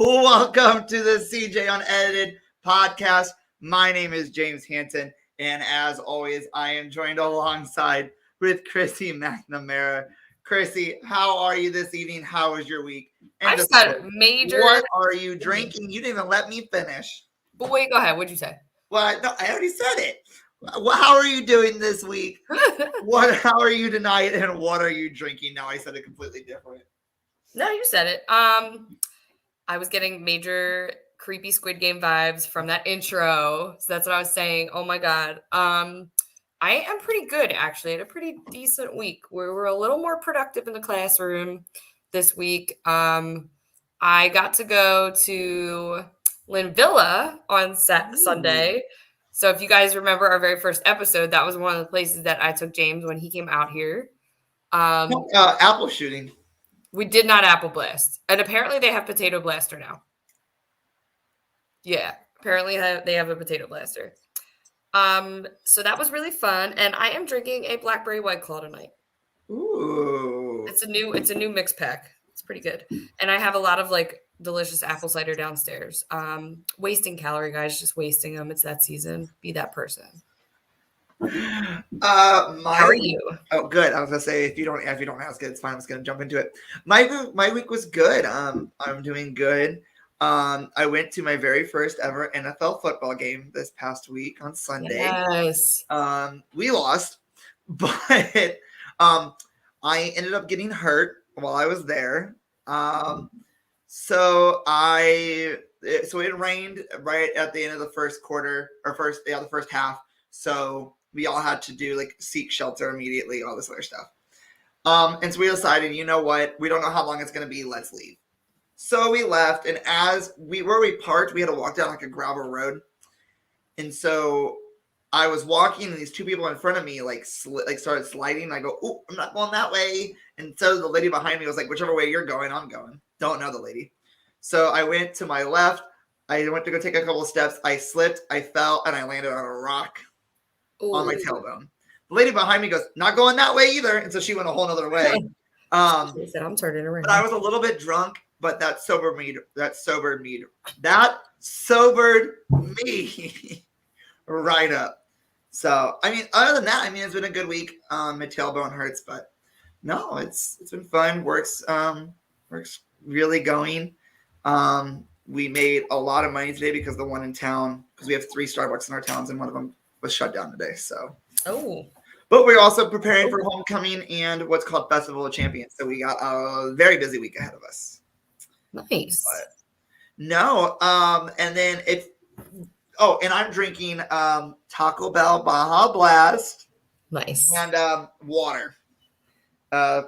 Welcome to the CJ Unedited podcast. My name is James Hanson, and as always, I am joined alongside with Chrissy McNamara. Chrissy, how are you this evening? How was your week? And I just got major. What are you drinking? You didn't even let me finish. But wait, go ahead. What'd you say? Well, no, I already said it. How are you doing this week? How are you tonight? And what are you drinking? Now I said it completely different. No, you said it. I was getting major creepy Squid Game vibes from that intro. So that's what I was saying. Oh my God. I am pretty good, actually. I had a pretty decent week. We were a little more productive in the classroom this week. I got to go to Lynn Villa on Sunday. So if you guys remember our very first episode, that was one of the places that I took James when he came out here. Apple shooting. We did not Apple Blast. And apparently they have Potato Blaster now. Yeah, apparently they have a Potato Blaster. So that was really fun. And I am drinking a Blackberry White Claw tonight. Ooh. It's a new mix pack. It's pretty good. And I have a lot of like delicious apple cider downstairs. Wasting calorie, guys, just wasting them. It's that season. Be that person. How are you? Oh, good. I was gonna say if you don't ask it, it's fine. I'm just gonna jump into it. My week was good. I'm doing good. I went to my very first ever NFL football game this past week on Sunday. Yes. We lost, but I ended up getting hurt while I was there. So it rained right at the end of the first quarter the first half. So we all had to do like seek shelter immediately, all this other stuff. And so we decided, you know what? We don't know how long it's going to be. Let's leave. So we left. And where we parked, we had to walk down like a gravel road. And so I was walking and these two people in front of me like started sliding. And I go, "Oh, I'm not going that way." And so the lady behind me was like, "Whichever way you're going, I'm going." Don't know the lady. So I went to my left. I went to go take a couple of steps. I slipped, I fell, and I landed on a rock. Ooh. On my tailbone. The lady behind me goes, "Not going that way either." And so she went a whole other way. She said, "I'm turning around." But I was a little bit drunk, but that sobered me right up. So, I mean, other than that, it's been a good week. My tailbone hurts, but no, it's been fun. Works really going. We made a lot of money today because the one in town, because we have 3 Starbucks in our towns, and one of them was shut down today. So, but we're also preparing for homecoming and what's called Festival of Champions. So we got a very busy week ahead of us. Nice. But no, and then and I'm drinking Taco Bell Baja Blast. Nice. And water. I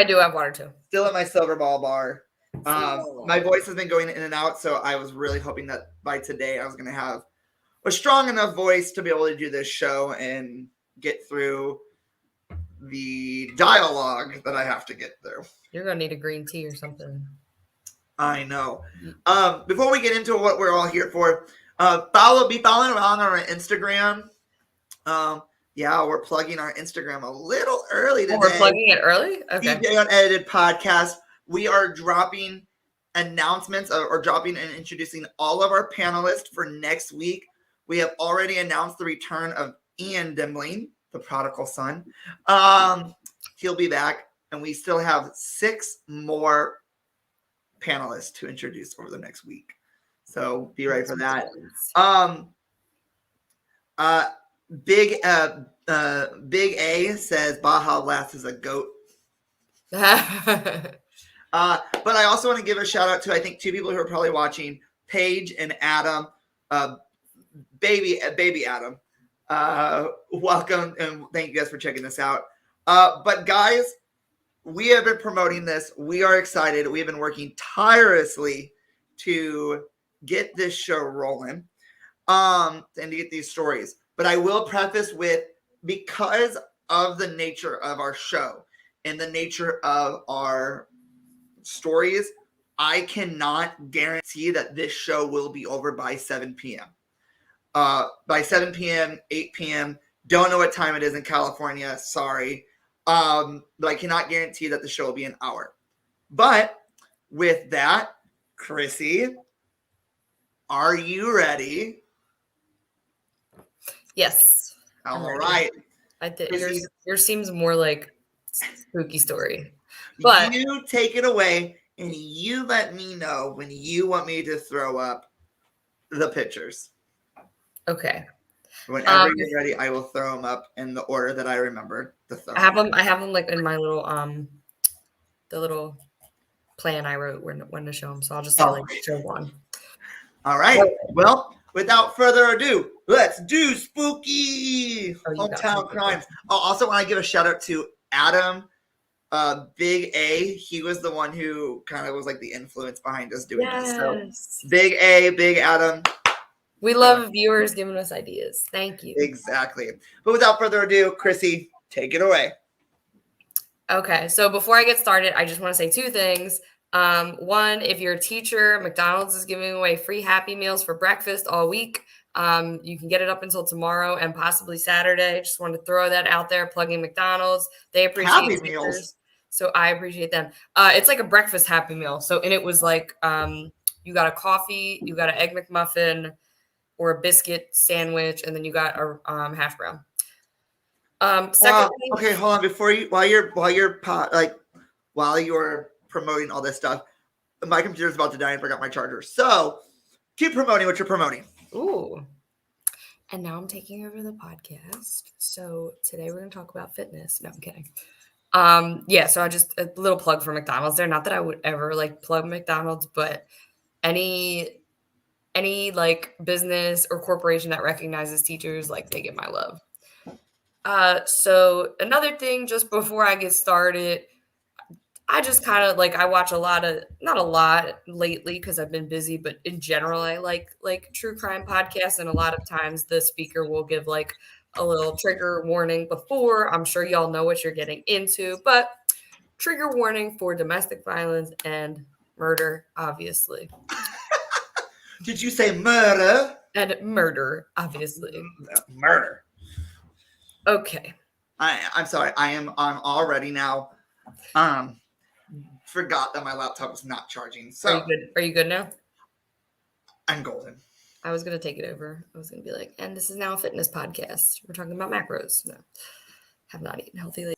do have water too. Still in my silver ball bar. My voice has been going in and out, so I was really hoping that by today I was going to have a strong enough voice to be able to do this show and get through the dialogue that I have to get through. You're going to need a green tea or something. I know. Before we get into what we're all here for, be following around on our Instagram. Yeah, we're plugging our Instagram a little early today. Oh, we're plugging it early? Okay. CJ Unedited Podcast. We are dropping announcements or dropping and introducing all of our panelists for next week. We have already announced the return of Ian Dimling, the prodigal son. He'll be back, and we still have 6 more panelists to introduce over the next week. So be ready for that. Big A says Baja Blast is a goat. But I also want to give a shout out to, I think, 2 people who are probably watching, Paige and Adam, baby Adam. Welcome, and thank you guys for checking this out. But guys, we have been promoting this. We are excited. We have been working tirelessly to get this show rolling, and to get these stories. But I will preface with, because of the nature of our show and the nature of our stories, I cannot guarantee that this show will be over by 7 p.m. By 7 p.m., 8 p.m., don't know what time it is in California, sorry. But I cannot guarantee that the show will be an hour. But with that, Chrissy, Are you ready? Yes. I'm All ready. right. I did. Chrissy, Yours seems more like spooky story. But you take it away and you let me know when you want me to throw up the pictures. okay. Whenever you're ready, I will throw them up in the order that I remember to throw I have them like in my little the little plan I wrote when to show them. So I'll just say like show one. All right. Okay. Well, without further ado, let's do spooky Oh, you got hometown something. crimes. I also want to give a shout out to Adam, Big A. He was the one who kind of was like the influence behind us doing this. So Big A, Big Adam. We love viewers giving us ideas. Thank you. Exactly. But without further ado, Chrissy, take it away. Okay, so before I get started, I just want to say two things. One, if you're a teacher, McDonald's is giving away free Happy Meals for breakfast all week. You can get it up until tomorrow and possibly Saturday. Just wanted to throw that out there, plugging McDonald's. They appreciate Happy teachers, Meals. so I appreciate them. It's like a breakfast Happy Meal. So, and it was like you got a coffee, you got an Egg McMuffin, or a biscuit sandwich, and then you got a hash brown. Secondly, okay, hold on. While you're promoting all this stuff, my computer's about to die and forgot my charger. So keep promoting what you're promoting. Ooh. And now I'm taking over the podcast. So today we're going to talk about fitness. No, I'm kidding. Yeah, so I just a little plug for McDonald's there. Not that I would ever like plug McDonald's, but any like business or corporation that recognizes teachers, like they get my love. So another thing, just before I get started, I just kind of like I watch a lot of not a lot lately because I've been busy, but in general, I like true crime podcasts, and a lot of times the speaker will give like a little trigger warning before. I'm sure y'all know what you're getting into, but trigger warning for domestic violence and murder, obviously. Did you say murder? And murder, obviously. Murder. Okay. I'm sorry. I'm already now. Forgot that my laptop was not charging. So are you good? Are you good now? I'm golden. I was gonna take it over. I was gonna be like, and this is now a fitness podcast. We're talking about macros. No, have not eaten healthy.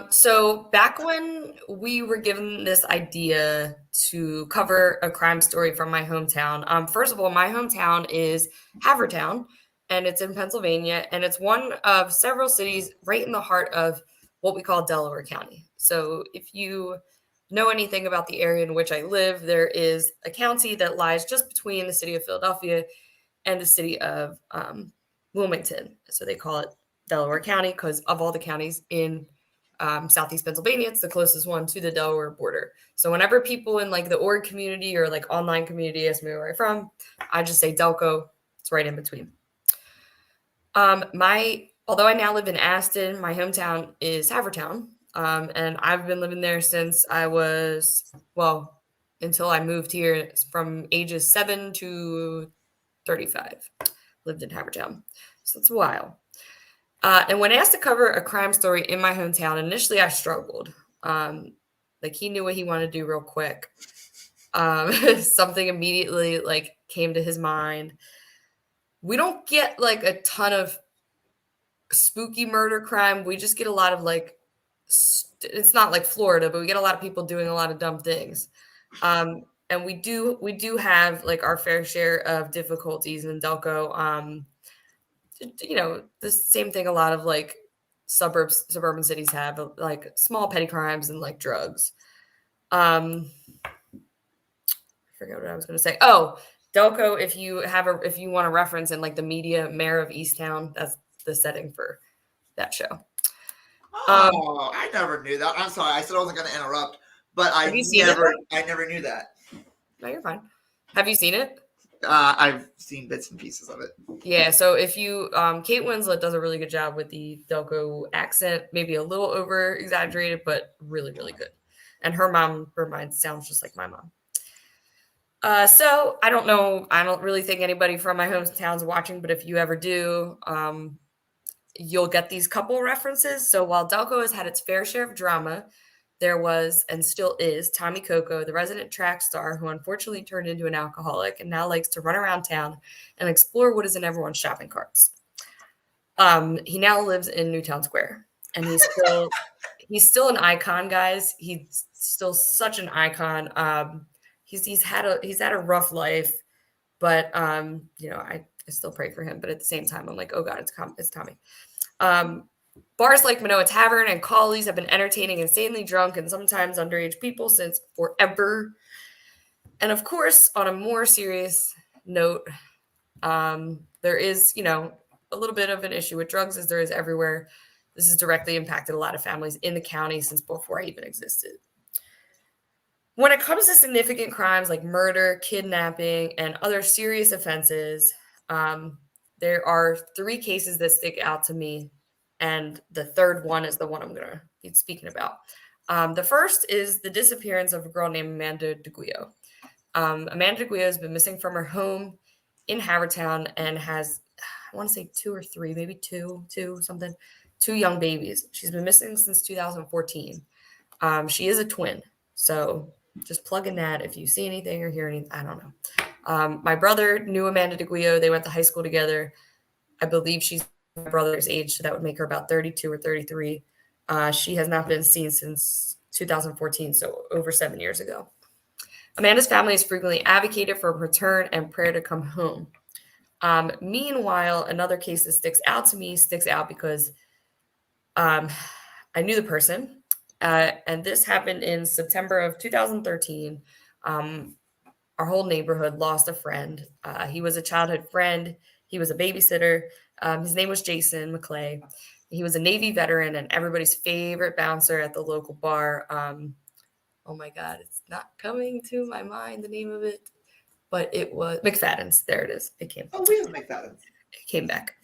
So back when we were given this idea to cover a crime story from my hometown, first of all, my hometown is Havertown, and it's in Pennsylvania, and it's one of several cities right in the heart of what we call Delaware County. So if you know anything about the area in which I live, there is a county that lies just between the city of Philadelphia and the city of Wilmington. So they call it Delaware County because of all the counties in Southeast Pennsylvania, it's the closest one to the Delaware border. So whenever people in like the org community or like online community ask me where I'm from, I just say Delco. It's right in between. Although I now live in Aston, my hometown is Havertown. And I've been living there since I was, until I moved here from ages 7 to 35. Lived in Havertown. So it's a while. And when asked to cover a crime story in my hometown, initially I struggled. Like he knew what he wanted to do real quick. Something immediately like came to his mind. We don't get like a ton of spooky murder crime. We just get a lot of like, it's not like Florida, but we get a lot of people doing a lot of dumb things. And we do have like our fair share of difficulties in Delco. You know, the same thing a lot of like suburban cities have, like small petty crimes and like drugs. I forget what I was going to say. Oh, Delco, if you want to reference in like the media, Mayor of Easttown, that's the setting for that show. Oh, I never knew that. I'm sorry. I said I wasn't going to interrupt, but I never knew that. No, you're fine. Have you seen it? I've seen bits and pieces of it. Yeah, so if you Kate Winslet does a really good job with the Delco accent, maybe a little over exaggerated, but really, really good. And her mind sounds just like my mom. So I don't know. I don't really think anybody from my hometown's watching, but if you ever do, you'll get these couple references. So while Delco has had its fair share of drama, there was and still is Tommy Coco, the resident track star who unfortunately turned into an alcoholic and now likes to run around town and explore what is in everyone's shopping carts. He now lives in Newtown Square, and he's still an icon, guys. He's still such an icon. He's had a rough life, but I still pray for him. But at the same time, I'm like, oh God, it's Tommy. Bars like Manoa Tavern and Colley's have been entertaining insanely drunk and sometimes underage people since forever. And of course, on a more serious note, there is, a little bit of an issue with drugs as there is everywhere. This has directly impacted a lot of families in the county since before I even existed. When it comes to significant crimes like murder, kidnapping, and other serious offenses, there are 3 cases that stick out to me. And the third one is the one I'm going to be speaking about. The first is the disappearance of a girl named Amanda DeGuio. Amanda DeGuio has been missing from her home in Havertown and has, I want to say 2 or 3, maybe 2 young babies. She's been missing since 2014. She is a twin. So just plug in that if you see anything or hear anything. I don't know. My brother knew Amanda DeGuio. They went to high school together. I believe she's my brother's age, so that would make her about 32 or 33. She has not been seen since 2014, so over 7 years ago. Amanda's family has frequently advocated for a return and prayer to come home. Meanwhile, another case that sticks out because I knew the person, and this happened in September of 2013. Our whole neighborhood lost a friend. He was a childhood friend. He was a babysitter. His name was Jason McClay. He was a Navy veteran and everybody's favorite bouncer at the local bar. Oh my God, it's not coming to my mind, the name of it, but it was McFadden's. There it is. It came. Oh, we have McFadden's. It came back.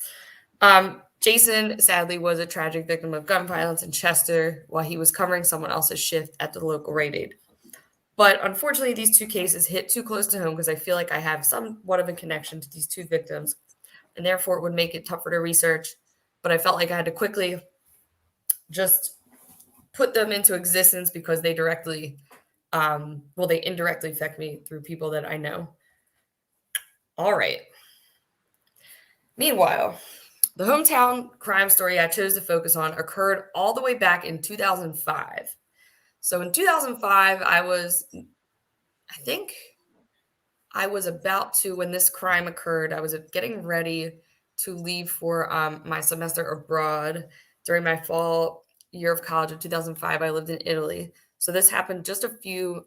Jason, sadly, was a tragic victim of gun violence in Chester while he was covering someone else's shift at the local Rite Aid. But unfortunately, these 2 cases hit too close to home because I feel like I have somewhat of a connection to these 2 victims, and therefore it would make it tougher to research. But I felt like I had to quickly just put them into existence because they they indirectly affect me through people that I know. All right. Meanwhile, the hometown crime story I chose to focus on occurred all the way back in 2005. So in 2005, I think I was about to, when this crime occurred, I was getting ready to leave for my semester abroad during my fall year of college of 2005. I lived in Italy. So this happened just a few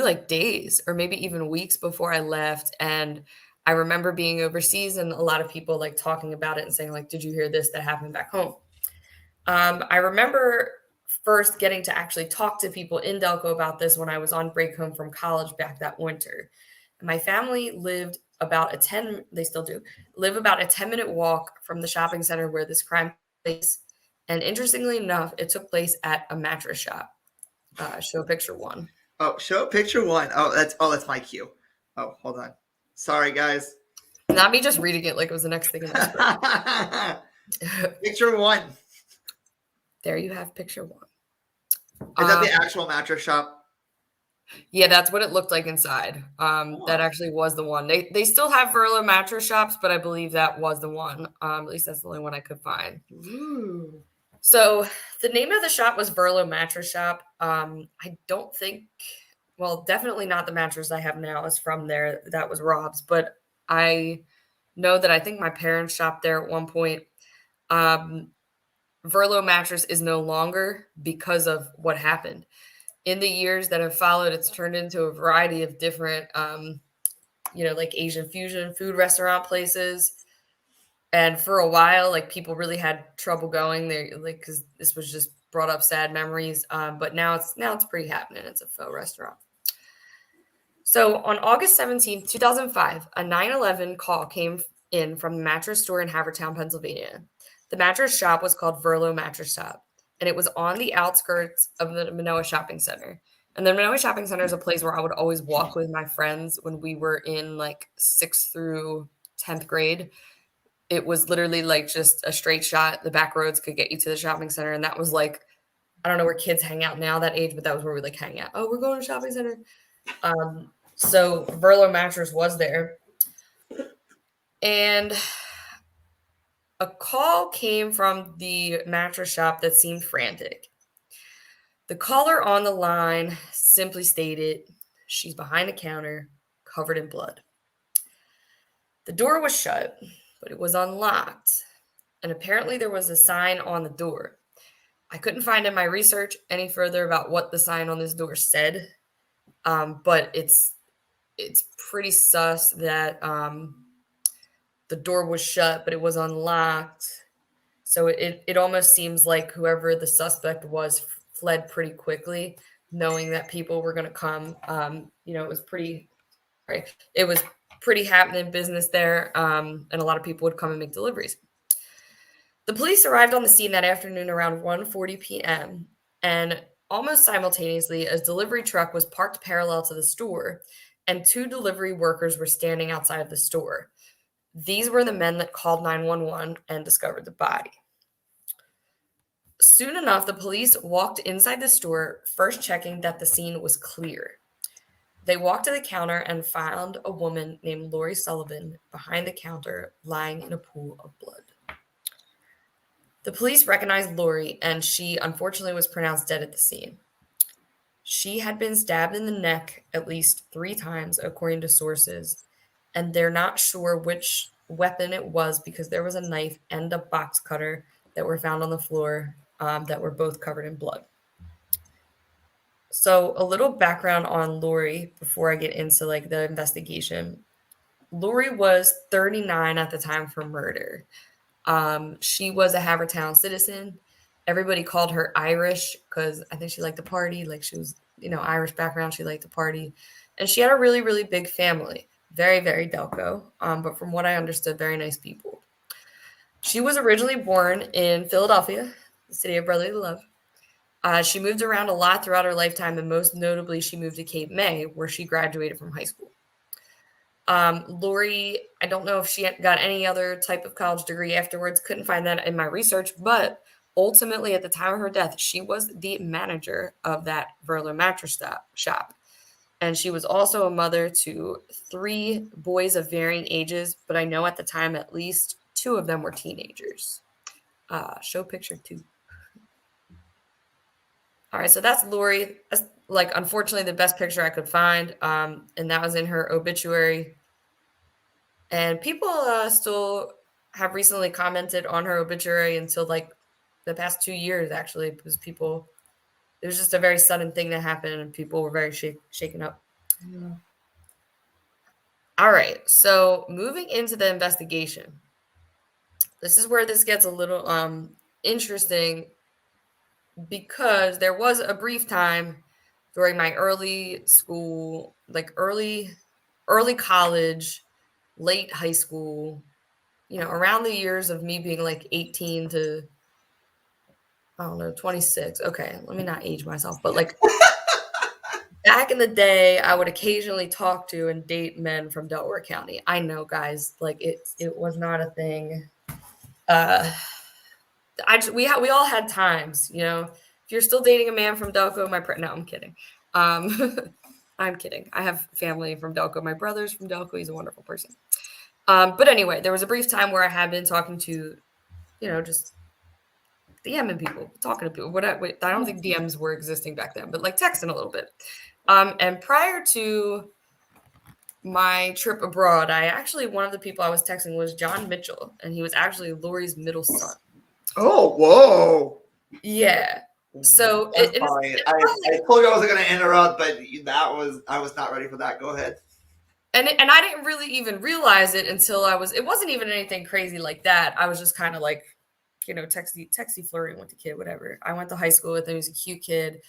like days or maybe even weeks before I left. And I remember being overseas and a lot of people like talking about it and saying like, did you hear this that happened back home? I remember first getting to actually talk to people in Delco about this when I was on break home from college back that winter. My family lived they still do, live about a 10-minute walk from the shopping center where this crime took place. And interestingly enough, it took place at a mattress shop. Show picture 1. Oh, show picture 1. That's my cue. Oh, hold on. Sorry, guys. Not me just reading it like it was the next thing in the script. Picture 1. There you have picture 1. Is that the actual mattress shop? Yeah, that's what it looked like inside. That actually was the one. They still have Verlo mattress shops, but I believe that was the one. At least that's the only one I could find. Ooh. So the name of the shop was Verlo Mattress Shop. I don't think, definitely not the mattress I have now is from there. That was Rob's, but I know that I think my parents shopped there at one point. Verlo mattress is no longer because of what happened. In the years that have followed, it's turned into a variety of different, like Asian fusion food restaurant places. And for a while, like people really had trouble going there, like because this was just brought up sad memories. But now it's pretty happening. It's a faux restaurant. So on August 17th, 2005, a 911 call came in from the mattress store in Havertown, Pennsylvania. The mattress shop was called Verlo Mattress Shop, and it was on the outskirts of the Manoa Shopping Center. And the Manoa Shopping Center is a place where I would always walk with my friends when we were in like 6th through 10th grade. It was literally like just a straight shot. The back roads could get you to the shopping center. And that was like I don't know where kids hang out now that age, but that was where we like hang out. Oh, we're going to shopping center. So Verlo mattress was there. And a call came from the mattress shop that seemed frantic. The caller on the line simply stated, she's behind the counter, covered in blood. The door was shut, but it was unlocked. And apparently there was a sign on the door. I couldn't find in my research any further about what the sign on this door said, but it's pretty sus that the door was shut, but it was unlocked. So it almost seems like whoever the suspect was fled pretty quickly, knowing that people were going to come. It was pretty, right? It was pretty happening business there, and a lot of people would come and make deliveries. The police arrived on the scene that afternoon around 1:40 p.m. and almost simultaneously, a delivery truck was parked parallel to the store, and 2 delivery workers were standing outside of the store. These were the men that called 911 and discovered the body. Soon enough, the police walked inside the store, first checking that the scene was clear. They walked to the counter and found a woman named Lori Sullivan behind the counter, lying in a pool of blood. The police recognized Lori, and she unfortunately was pronounced dead at the scene. She had been stabbed in the neck at least 3 times, according to sources, and they're not sure which weapon it was because there was a knife and a box cutter that were found on the floor that were both covered in blood. So a little background on Lori before I get into like the investigation. Lori was 39 at the time for murder. She was a Havertown citizen. Everybody called her Irish because I think she liked to party. Like she was, Irish background. She liked to party. And she had a really, really big family. Very, very Delco. But from what I understood, very nice people. She was originally born in Philadelphia, the city of brotherly love. She moved around a lot throughout her lifetime, and most notably, she moved to Cape May, where she graduated from high school. Lori, I don't know if she got any other type of college degree afterwards. Couldn't find that in my research, but ultimately, at the time of her death, she was the manager of that Verlo mattress shop. And she was also a mother to 3 boys of varying ages, but I know at the time at least 2 of them were teenagers. Show picture 2. All right, so that's Lori. That's unfortunately the best picture I could find, and that was in her obituary. And people still have recently commented on her obituary until the past 2 years, actually, because it was just a very sudden thing that happened, and people were very shaken up. Yeah. All right, so moving into the investigation. This is where this gets a little interesting, because there was a brief time during my early school, early college, late high school, around the years of me being 18 to, I don't know, 26. Okay, let me not age myself, but back in the day, I would occasionally talk to and date men from Delaware County. I know, guys, it was not a thing. We all had times, If you're still dating a man from Delco, no, I'm kidding. I'm kidding. I have family from Delco. My brother's from Delco. He's a wonderful person. But anyway, there was a brief time where I had been talking to, just DMing people, talking to people. I don't think DMs were existing back then, but texting a little bit. And prior to my trip abroad, one of the people I was texting was John Mitchell, and he was actually Lori's middle son. Oh, whoa. Yeah. So I told you I wasn't going to interrupt, but I was not ready for that. Go ahead. And I didn't really even realize it until it wasn't even anything crazy like that. I was just kind of texty flirting with the kid, whatever. I went to high school with him. He was a cute kid.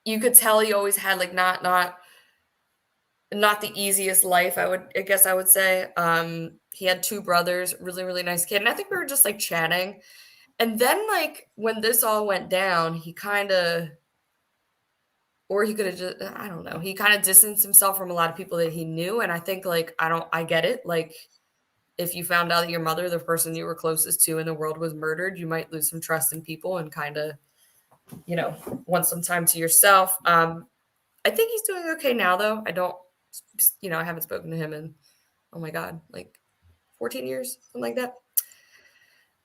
You could tell he always had not the easiest life, I guess I would say. He had 2 brothers, really, really nice kid. And I think we were just chatting. And then when this all went down, he kind of, or he could have just, I don't know. He kind of distanced himself from a lot of people that he knew. And I think I get it. If you found out that your mother, the person you were closest to in the world, was murdered, you might lose some trust in people and kind of want some time to yourself. I think he's doing okay now, though. I haven't spoken to him in, oh my God, like 14 years, something like that.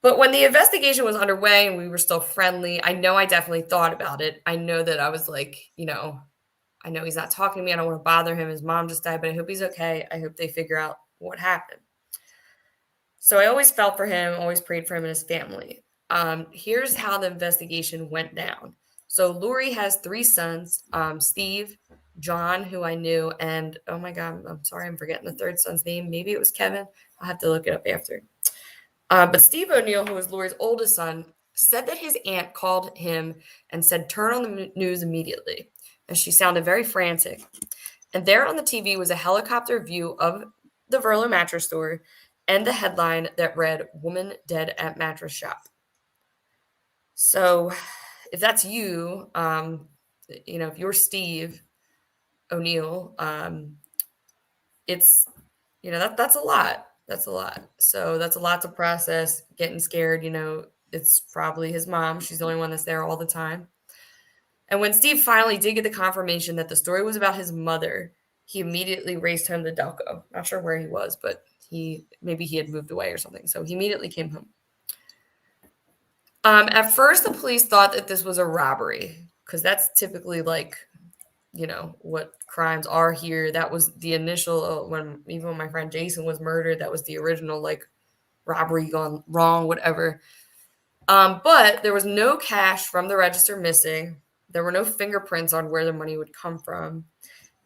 But when the investigation was underway and we were still friendly, I know I definitely thought about it. I know that I was like, I know he's not talking to me. I don't want to bother him. His mom just died, but I hope he's okay. I hope they figure out what happened. So I always felt for him, always prayed for him and his family. Here's how the investigation went down. So Lori has 3 sons, Steve, John, who I knew, and oh my God, I'm sorry, I'm forgetting the third son's name. Maybe it was Kevin. I'll have to look it up after. But Steve O'Neill, who was Lori's oldest son, said that his aunt called him and said, turn on the news immediately. And she sounded very frantic. And there on the TV was a helicopter view of the Verlo mattress store and the headline that read, "Woman Dead at Mattress Shop." So if that's you, if you're Steve O'Neill, it's, that's a lot. That's a lot. So that's a lot to process, getting scared. It's probably his mom. She's the only one that's there all the time. And when Steve finally did get the confirmation that the story was about his mother, he immediately raced home to Delco. Not sure where he was, but maybe he had moved away or something. So he immediately came home. At first, the police thought that this was a robbery because that's typically like, what crimes are here. That was the initial, when my friend Jason was murdered, that was the original like robbery gone wrong, whatever. But there was no cash from the register missing. There were no fingerprints on where the money would come from.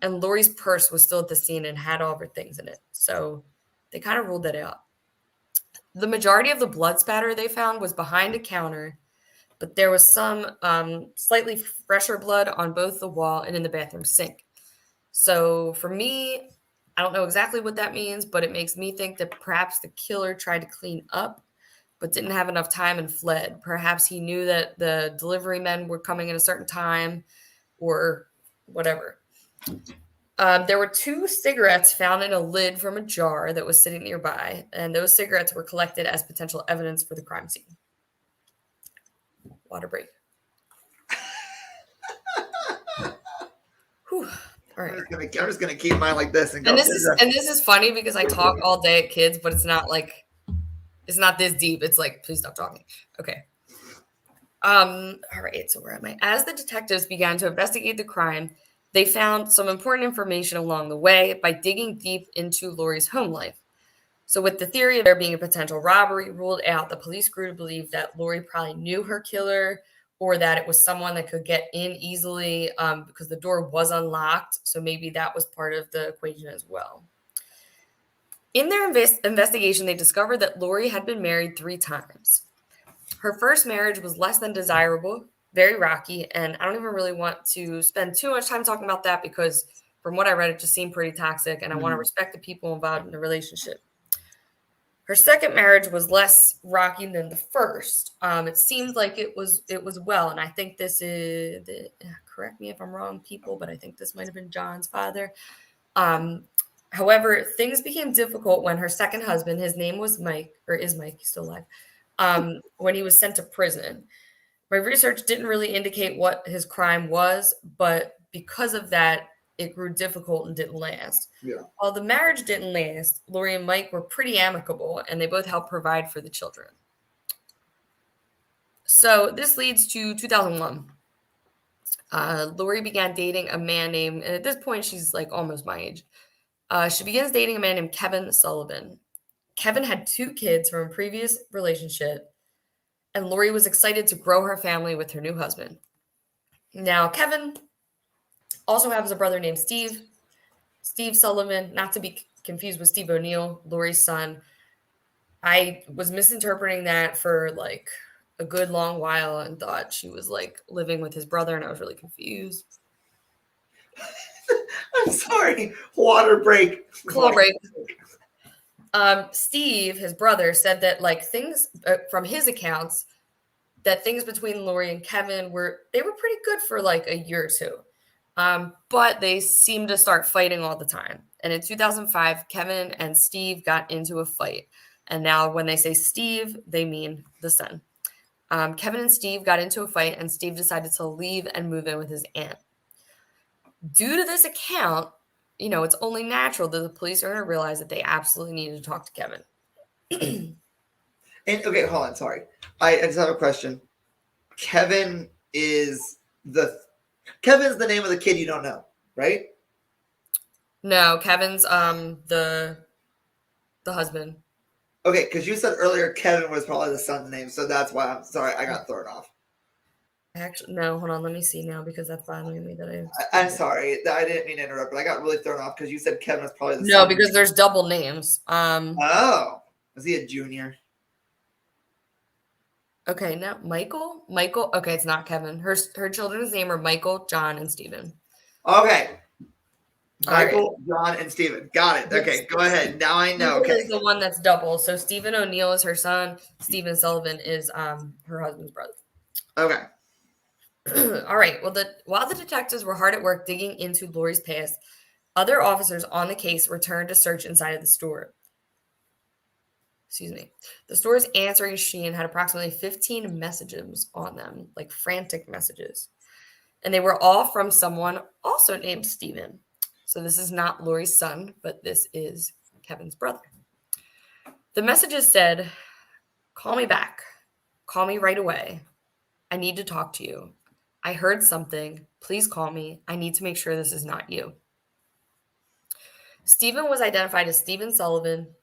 And Lori's purse was still at the scene and had all of her things in it. So they kind of ruled that out. The majority of the blood spatter they found was behind a counter, but there was some slightly fresher blood on both the wall and in the bathroom sink. So for me, I don't know exactly what that means, but it makes me think that perhaps the killer tried to clean up, but didn't have enough time and fled. Perhaps he knew that the delivery men were coming at a certain time or whatever. There were 2 cigarettes found in a lid from a jar that was sitting nearby, and those cigarettes were collected as potential evidence for the crime scene. Water break. Whew. All right. I'm just gonna keep mine like this and go. And this is funny because I talk all day at kids, but it's not this deep. It's like, please stop talking. Okay. All right. So where am I? As the detectives began to investigate the crime, they found some important information along the way by digging deep into Lori's home life. So with the theory of there being a potential robbery ruled out, the police grew to believe that Lori probably knew her killer or that it was someone that could get in easily because the door was unlocked. So maybe that was part of the equation as well. In their investigation, they discovered that Lori had been married 3 times. Her first marriage was less than desirable, very rocky, and I don't even really want to spend too much time talking about that because from what I read, it just seemed pretty toxic, and I want to respect the people involved in the relationship. Her second marriage was less rocky than the first. It seemed like it was well, and I think this is, correct me if I'm wrong, people, but I think this might have been John's father. However, things became difficult when her second husband, his name was Mike, or is Mike, he's still alive, when he was sent to prison. My research didn't really indicate what his crime was, but because of that, it grew difficult and didn't last. Yeah. While the marriage didn't last, Lori and Mike were pretty amicable, and they both helped provide for the children. So this leads to 2001. Lori began dating a man named, and at this point, she's like almost my age. She begins dating a man named Kevin Sullivan. Kevin had 2 kids from a previous relationship, and Lori was excited to grow her family with her new husband. Now, Kevin also has a brother named Steve Sullivan, not to be confused with Steve O'Neill, Lori's son. I was misinterpreting that for like a good long while and thought she was like living with his brother, and I was really confused. I'm sorry. Water break. Claw break. Steve, his brother, said that like things from his accounts that things between Lori and Kevin were pretty good for like a year or 2. But they seemed to start fighting all the time. And in 2005, Kevin and Steve got into a fight. And now when they say Steve, they mean the son. Kevin and Steve got into a fight, and Steve decided to leave and move in with his aunt. Due to this account, it's only natural that the police are going to realize that they absolutely needed to talk to Kevin. And okay, hold on. Sorry, I just have a question. Kevin is the name of the kid you don't know, right? No, Kevin's the husband. Okay, because you said earlier Kevin was probably the son's name, so that's why I'm sorry I got thrown off. Actually, no, hold on. Let me see now because that's bothering me that I'm sorry. I didn't mean to interrupt, but I got really thrown off because you said Kevin was probably the No, son. because there's double names. Oh, was he a junior? Okay, now Michael. Okay, it's not Kevin. Her children's name are Michael, John, and Stephen. Okay. All right. Michael, John, and Stephen. Got it. Okay, go ahead. Now I know. Stephen Okay. is the one that's double. So Stephen O'Neill is her son. Stephen Sullivan is her husband's brother. Okay. All right. Well, while the detectives were hard at work digging into Lori's past, other officers on the case returned to search inside of the store. Excuse me. The store's answering machine had approximately 15 messages on them, like frantic messages. And they were all from someone also named Stephen. So this is not Lori's son, but this is Kevin's brother. The messages said, "Call me back. Call me right away. I need to talk to you. I heard something. Please call me. I need to make sure this is not you." Stephen was identified as Stephen Sullivan.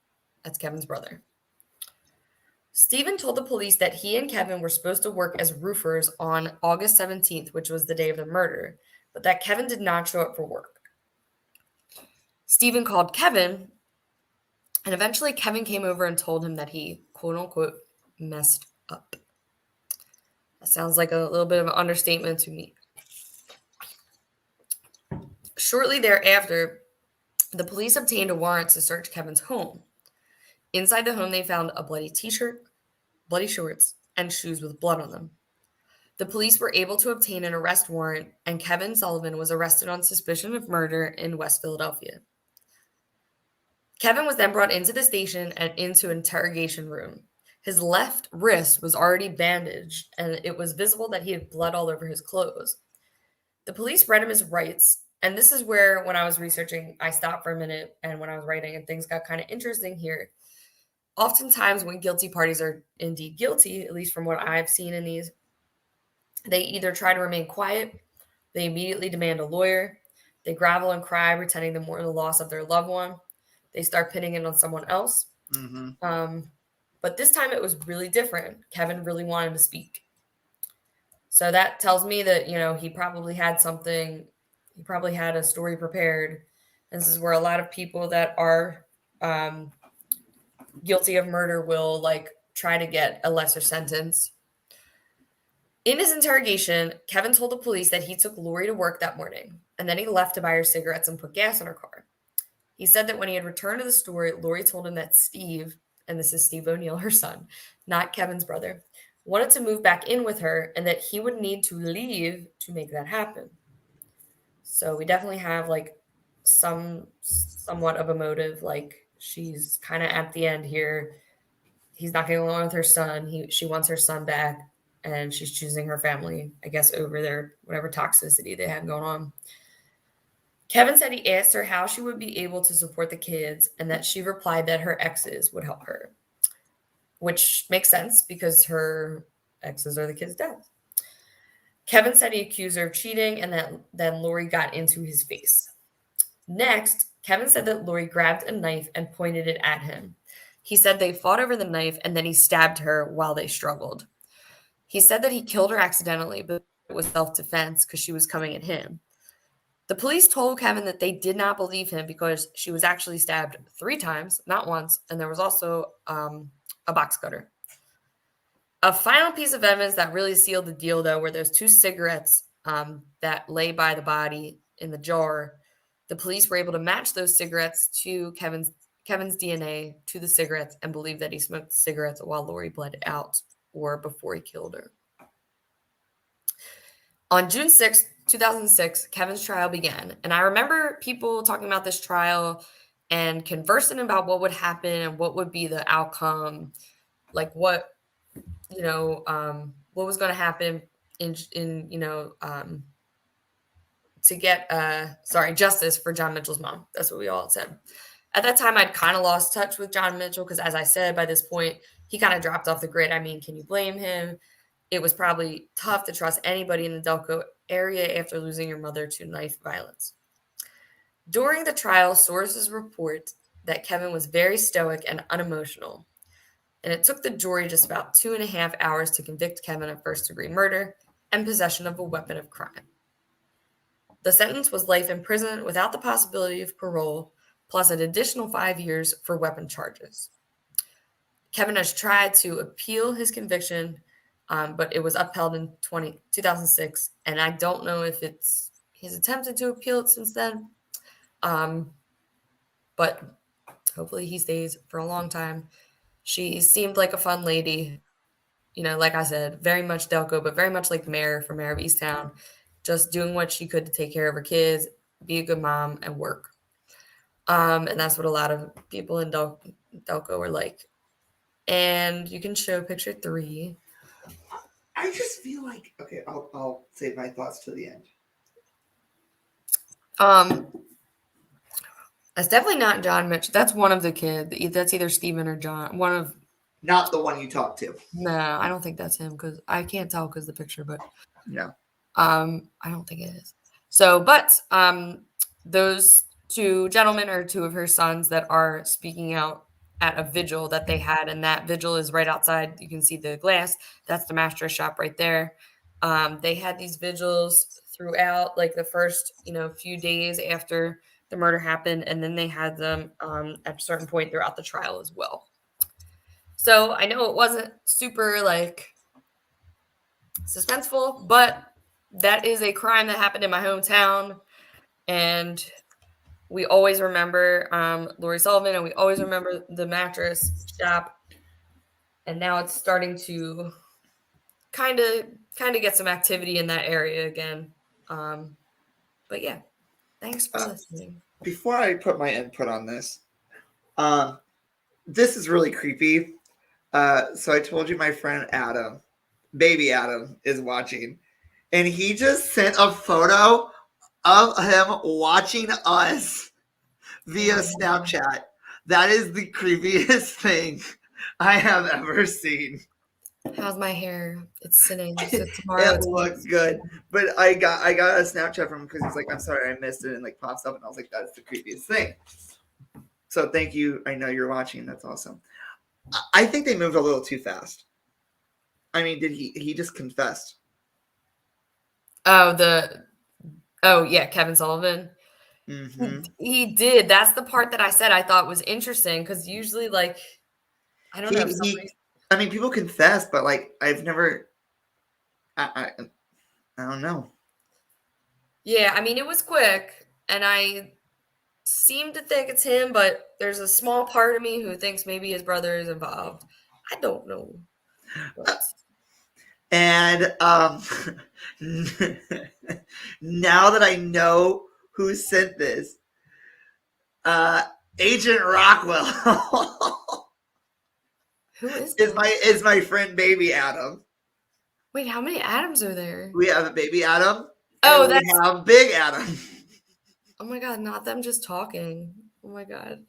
That's Kevin's brother. Stephen told the police that he and Kevin were supposed to work as roofers on August 17th, which was the day of the murder, but that Kevin did not show up for work. Stephen called Kevin, and eventually Kevin came over and told him that he, quote unquote, messed up. That sounds like a little bit of an understatement to me. Shortly thereafter, the police obtained a warrant to search Kevin's home. Inside the home, they found a bloody t-shirt, bloody shorts, and shoes with blood on them. The police were able to obtain an arrest warrant, and Kevin Sullivan was arrested on suspicion of murder in West Philadelphia. Kevin was then brought into the station and into an interrogation room. His left wrist was already bandaged, and it was visible that he had blood all over his clothes. The police read him his rights, and this is where, when I was researching, I stopped for a minute, and when I was writing, and things got kind of interesting here. Oftentimes, when guilty parties are indeed guilty, at least from what I've seen in these, they either try to remain quiet, they immediately demand a lawyer, they grovel and cry, pretending to mourn the loss of their loved one, they start pinning it on someone else. Mm-hmm. But this time it was really different. Kevin really wanted to speak. So that tells me that, he probably had something, he probably had a story prepared. And this is where a lot of people that are guilty of murder will try to get a lesser sentence. In his interrogation, Kevin told the police that he took Lori to work that morning, and then he left to buy her cigarettes and put gas in her car. He said that when he had returned to the store, Lori told him that Steve, and this is Steve O'Neill, her son, not Kevin's brother, wanted to move back in with her and that he would need to leave to make that happen. So we definitely have somewhat of a motive, she's kind of at the end here. He's not getting along with her son. She wants her son back, and she's choosing her family, I guess, over their whatever toxicity they had going on. Kevin said he asked her how she would be able to support the kids, and that she replied that her exes would help her, which makes sense because her exes are the kids' dads. Kevin said he accused her of cheating, and that then Lori got into his face. Next, Kevin said that Lori grabbed a knife and pointed it at him. He said they fought over the knife, and then he stabbed her while they struggled. He said that he killed her accidentally, but it was self-defense because she was coming at him. The police told Kevin that they did not believe him because she was actually stabbed 3 times, not once, and there was also a box cutter. A final piece of evidence that really sealed the deal, though, were those 2 cigarettes that lay by the body in the jar. The police were able to match those cigarettes to Kevin's DNA to the cigarettes and believe that he smoked the cigarettes while Lori bled out or before he killed her. On June 6th, 2006, Kevin's trial began. And I remember people talking about this trial and conversing about what would happen and what would be the outcome, what what was going to happen to get justice for John Mitchell's mom. That's what we all said. At that time, I'd kind of lost touch with John Mitchell because, as I said, by this point, he kind of dropped off the grid. I mean, can you blame him? It was probably tough to trust anybody in the Delco area after losing your mother to knife violence. During the trial, sources report that Kevin was very stoic and unemotional, and it took the jury just about 2.5 hours to convict Kevin of first-degree murder and possession of a weapon of crime. The sentence was life in prison without the possibility of parole, plus an additional 5 years for weapon charges. Kevin has tried to appeal his conviction, but it was upheld in 2006, and I don't know if he's attempted to appeal it since then, but hopefully he stays for a long time. She seemed like a fun lady, like I said, very much Delco, but very much like Mare from Mare of Easttown, just doing what she could to take care of her kids, be a good mom, and work. And that's what a lot of people in Delco are like. And you can show picture 3. I just feel like, okay, I'll save my thoughts to the end. That's definitely not John Mitchell. That's one of the kids. That's either Steven or John. Not the one you talked to. No, I don't think that's him because I can't tell because the picture, but no. I don't think it is. So, but those 2 gentlemen are 2 of her sons that are speaking out at a vigil that they had, and that vigil is right outside. You can see the glass. That's the master shop right there. They had these vigils throughout, like the first, few days after the murder happened, and then they had them at a certain point throughout the trial as well. So I know it wasn't super suspenseful, but that is a crime that happened in my hometown, and we always remember Lori Sullivan, and we always remember the mattress shop. And now it's starting to kind of get some activity in that area again. But yeah, thanks for listening. Before I put my input on this, this is really creepy. So I told you my friend Adam, baby Adam, is watching, and he just sent a photo of him watching us via Snapchat. That is the creepiest thing I have ever seen. How's my hair? It's sitting. So tomorrow it looks good. But I got a Snapchat from him because he's like, I'm sorry I missed it, and pops up, and I was like, that's the creepiest thing. So thank you. I know you're watching. That's awesome. I think they moved a little too fast. I mean, did he just confessed? Oh yeah, Kevin Sullivan. Mm-hmm. He did. That's the part that I said I thought was interesting because usually, I don't know. I mean, people confess, but I've never. I don't know. Yeah, I mean, it was quick, and I seem to think it's him, but there's a small part of me who thinks maybe his brother is involved. I don't know. And now that I know who sent this, Agent Rockwell who is my friend baby Adam. Wait, how many Adams are there? We have a baby Adam. Oh, we have big Adam. Oh my god, not them just talking. Oh my god.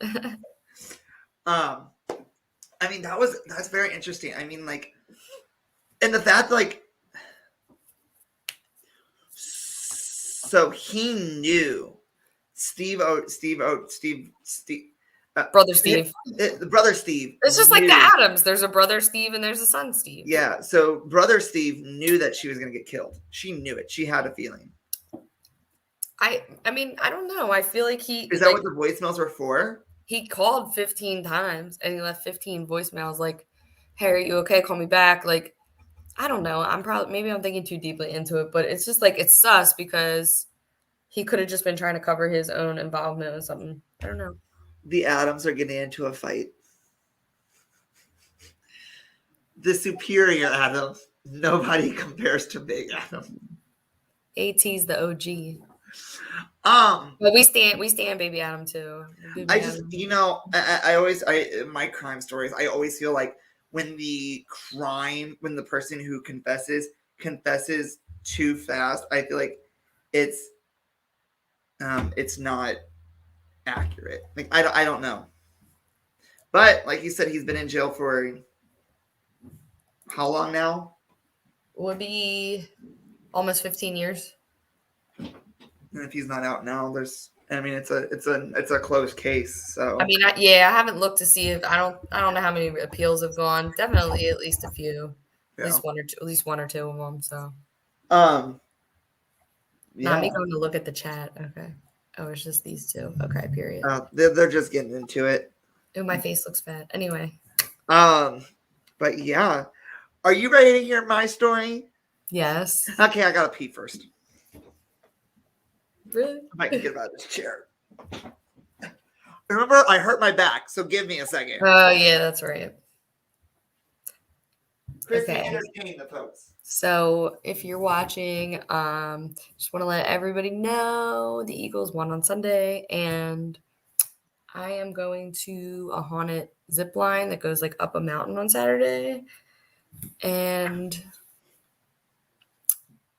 I mean that's very interesting. I mean and the fact so he knew Brother Steve. Brother Steve. It's just like the Adams. There's a brother Steve and there's a son Steve. Yeah. So Brother Steve knew that she was going to get killed. She knew it. She had a feeling. I mean, I don't know. I feel like is that what the voicemails were for? He called 15 times and he left 15 voicemails like, hey, are you okay? Call me back. I don't know. Maybe I'm thinking too deeply into it, but it's just it's sus because he could have just been trying to cover his own involvement with something. I don't know. The Adams are getting into a fight. The superior Adam. Nobody compares to Big Adam. AT's the OG. But we stand Baby Adam too. I just, I always my crime stories, I always feel like when the person who confesses too fast, I feel like it's not accurate. Like I don't know. But like you said, he's been in jail for how long now? Would be almost 15 years. And if he's not out now, it's a closed case. So I mean, I haven't looked to see if I don't know how many appeals have gone. Definitely at least a few, yeah. at least one or two of them. So, yeah. Not me going to look at the chat. Okay. Oh, it's just these two. Okay. Period. They're just getting into it. Oh, my face looks fat. Anyway. But yeah, are you ready to hear my story? Yes. Okay, I gotta pee first. Really? I might get out of this chair. Remember, I hurt my back, so give me a second. Oh yeah, that's right. Christy, entertain the folks. So if you're watching, just want to let everybody know the Eagles won on Sunday, and I am going to a haunted zip line that goes like up a mountain on Saturday, and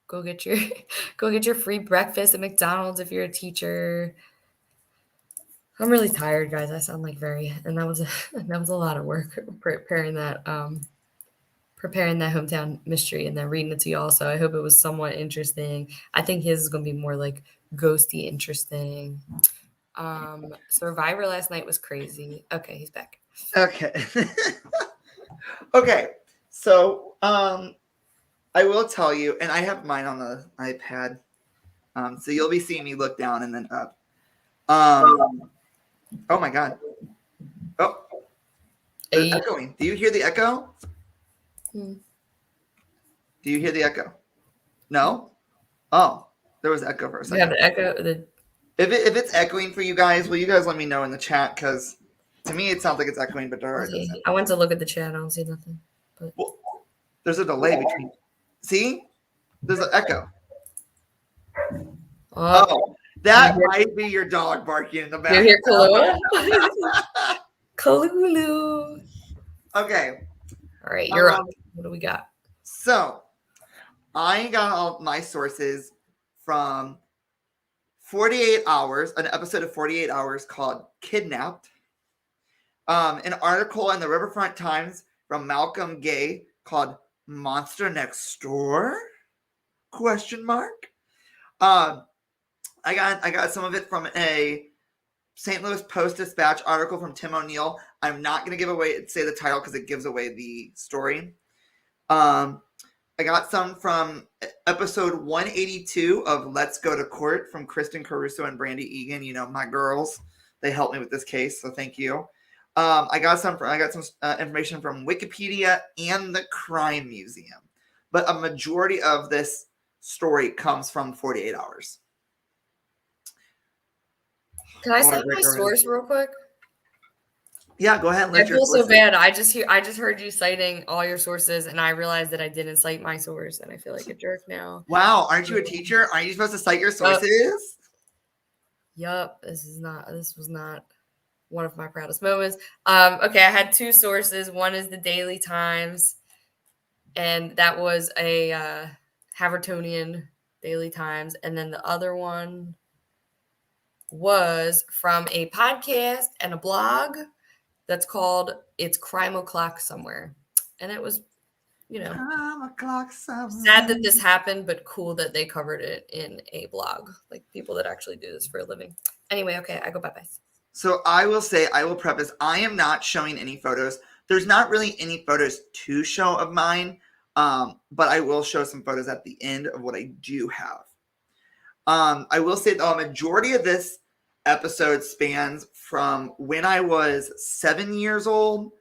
go get your free breakfast at McDonald's if you're a teacher. I'm really tired, guys. I sound like and that was a lot of work preparing that hometown mystery and then reading it to y'all. So I hope it was somewhat interesting. I think his is going to be more like ghosty interesting. Survivor last night was crazy. Okay, he's back. Okay. Okay. So I will tell you, and I have mine on the iPad. So you'll be seeing me look down and then up. Oh my God. Oh. It's echoing. Do you hear the echo? Do you hear the echo? No? Oh, there was echo for a second. Yeah, the echo. If it's echoing for you guys, will you guys let me know in the chat? Because to me, it sounds like it's echoing, but to her, it doesn't. I went to look at the chat. I don't see nothing. But well, there's a delay between. See? There's an echo. Oh, that might be your dog barking in the back. You hear Kalua? Kalulu. Okay. All right, you're up. What do we got? So, I got all my sources from 48 Hours, an episode of 48 Hours called Kidnapped. An article in the Riverfront Times from Malcolm Gay called Monster Next Door? ? I got some of it from a St. Louis Post-Dispatch article from Tim O'Neill. I'm not going to say the title because it gives away the story. I got some from episode 182 of Let's Go to Court from Kristen Caruso and Brandy Egan. You know, my girls. They helped me with this case, so thank you. I got some information from Wikipedia and the Crime Museum. But a majority of this story comes from 48 Hours. Can I say my source real quick? Yeah, go ahead. I feel so bad. I just heard you citing all your sources, and I realized that I didn't cite my source, and I feel like a jerk now. Wow, aren't you a teacher? Aren't you supposed to cite your sources? Yup. This was not one of my proudest moments. Okay, I had two sources. One is the Daily Times, and that was a Havertonian Daily Times, and then the other one was from a podcast and a blog that's called It's Crime O'Clock Somewhere. And it was, sad that this happened, but cool that they covered it in a blog, like people that actually do this for a living. Anyway, okay, I go bye-bye. So I will preface, I am not showing any photos. There's not really any photos to show of mine, but I will show some photos at the end of what I do have. I will say the majority of this episode spans from when I was 7 years old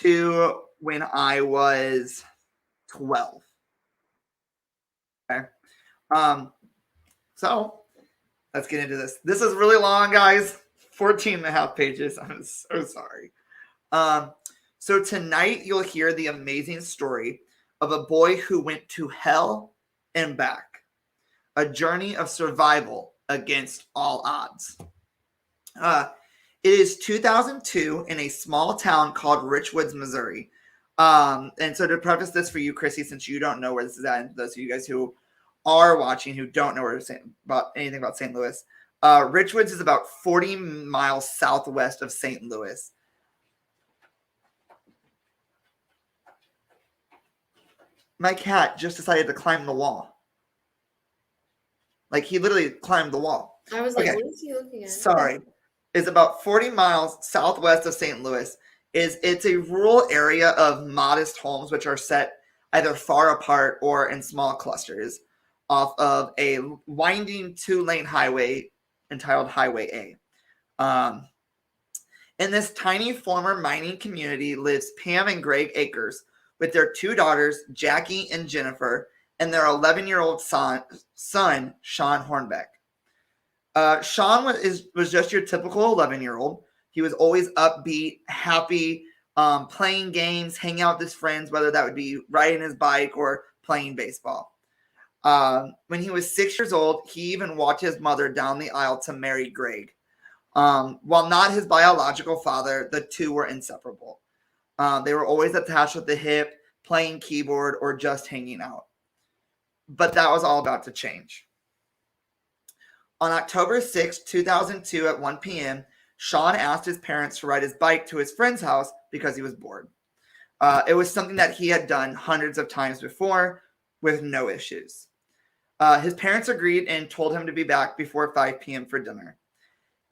to when I was 12. Okay. So let's get into this. This is really long, guys. 14 and a half pages. I'm so sorry. So tonight you'll hear the amazing story of a boy who went to hell and back. A journey of survival against all odds. It is 2002 in a small town called Richwoods, Missouri. And so to preface this for you, Chrissy, since you don't know where this is at, and those of you guys who are watching who don't know about anything about St. Louis, Richwoods is about 40 miles southwest of St. Louis. My cat just decided to climb the wall. Like he literally climbed the wall. I was like, what is he looking at? Sorry. It's about 40 miles southwest of St. Louis. It's a rural area of modest homes, which are set either far apart or in small clusters off of a winding 2-lane highway entitled Highway A. In this tiny former mining community lives Pam and Greg Akers with their 2 daughters, Jackie and Jennifer, and their 11-year-old son, Sean Hornbeck. Sean was just your typical 11-year-old. He was always upbeat, happy, playing games, hanging out with his friends, whether that would be riding his bike or playing baseball. When he was 6 years old, he even walked his mother down the aisle to marry Greg. While not his biological father, the two were inseparable. They were always attached at the hip, playing keyboard, or just hanging out. But that was all about to change. On October 6, 2002 at 1 p.m., Sean asked his parents to ride his bike to his friend's house because he was bored. It was something that he had done hundreds of times before with no issues. His parents agreed and told him to be back before 5 p.m. for dinner.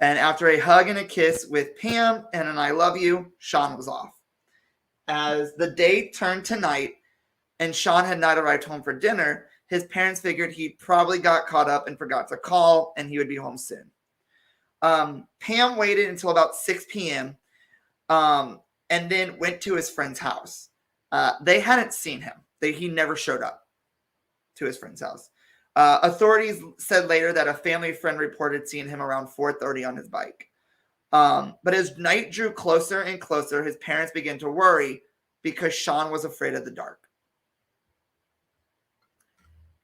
And after a hug and a kiss with Pam and an I love you, Sean was off. As the day turned to night and Sean had not arrived home for dinner, his parents figured he probably got caught up and forgot to call and he would be home soon. Pam waited until about 6 p.m. And then went to his friend's house. They hadn't seen him. He never showed up to his friend's house. Authorities said later that a family friend reported seeing him around 4:30 on his bike. But as night drew closer and closer, his parents began to worry because Sean was afraid of the dark.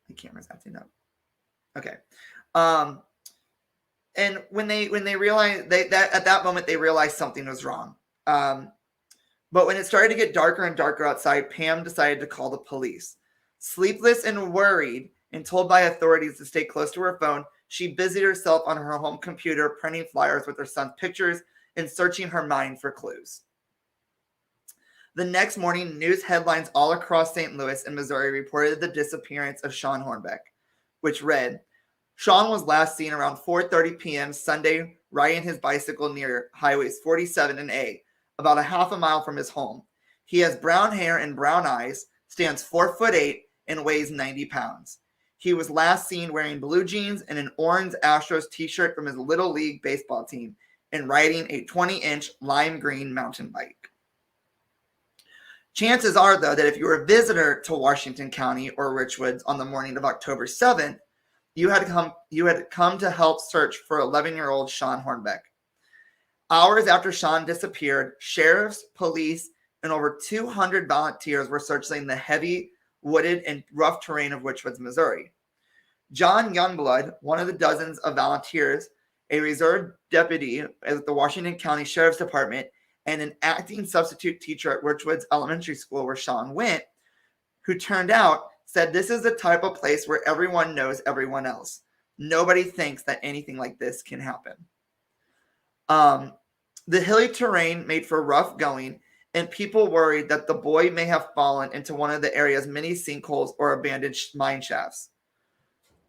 The camera's acting up. Okay. And when they realized that at that moment they realized something was wrong. But when it started to get darker and darker outside, Pam decided to call the police. Sleepless and worried and told by authorities to stay close to her phone, she busied herself on her home computer printing flyers with her son's pictures and searching her mind for clues. The next morning, news headlines all across St. Louis and Missouri reported the disappearance of Sean Hornbeck, which read, Sean was last seen around 4:30 p.m. Sunday riding his bicycle near highways 47 and A, about a half a mile from his home. He has brown hair and brown eyes, stands 4'8", and weighs 90 pounds. He was last seen wearing blue jeans and an orange Astros t-shirt from his Little League baseball team and riding a 20-inch lime green mountain bike. Chances are, though, that if you were a visitor to Washington County or Richwoods on the morning of October 7th, you had come to help search for 11-year-old Sean Hornbeck. Hours after Sean disappeared, sheriffs, police, and over 200 volunteers were searching the heavy, wooded, and rough terrain of Richwoods, Missouri. John Youngblood, one of the dozens of volunteers, a reserve deputy at the Washington County Sheriff's Department, and an acting substitute teacher at Richwoods Elementary School where Sean went, who turned out, said this is the type of place where everyone knows everyone else. Nobody thinks that anything like this can happen. The hilly terrain made for rough going, and people worried that the boy may have fallen into one of the area's many sinkholes or abandoned mine shafts.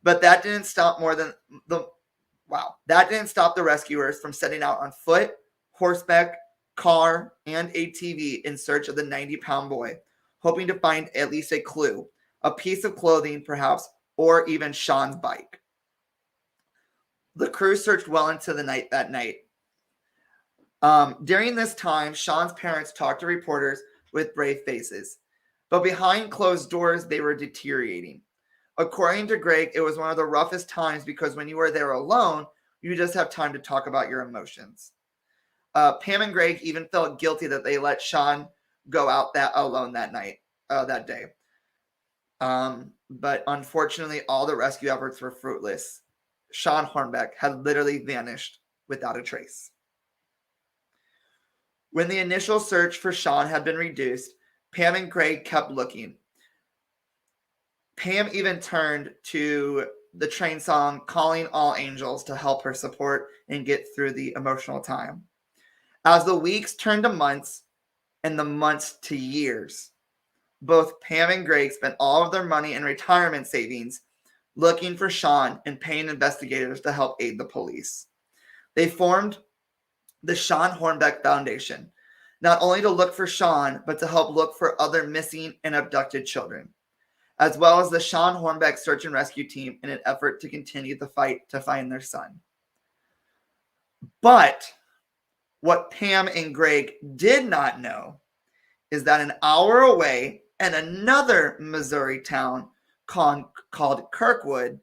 But that didn't stop the rescuers from setting out on foot, horseback, car, and ATV in search of the 90-pound boy, hoping to find at least a clue, a piece of clothing perhaps, or even Sean's bike. The crew searched well into the night that night. During this time, Sean's parents talked to reporters with brave faces, but behind closed doors, they were deteriorating. According to Greg, it was one of the roughest times because when you were there alone, you just have time to talk about your emotions. Pam and Greg even felt guilty that they let Sean go out alone that day. But unfortunately, all the rescue efforts were fruitless. Sean Hornbeck had literally vanished without a trace. When the initial search for Sean had been reduced, Pam and Greg kept looking. Pam even turned to the train song Calling All Angels to help her support and get through the emotional time. As the weeks turned to months and the months to years, both Pam and Greg spent all of their money and retirement savings looking for Sean and paying investigators to help aid the police. They formed the Sean Hornbeck Foundation, not only to look for Sean, but to help look for other missing and abducted children, as well as the Sean Hornbeck Search and Rescue Team in an effort to continue the fight to find their son. But what Pam and Greg did not know is that an hour away in another Missouri town called Kirkwood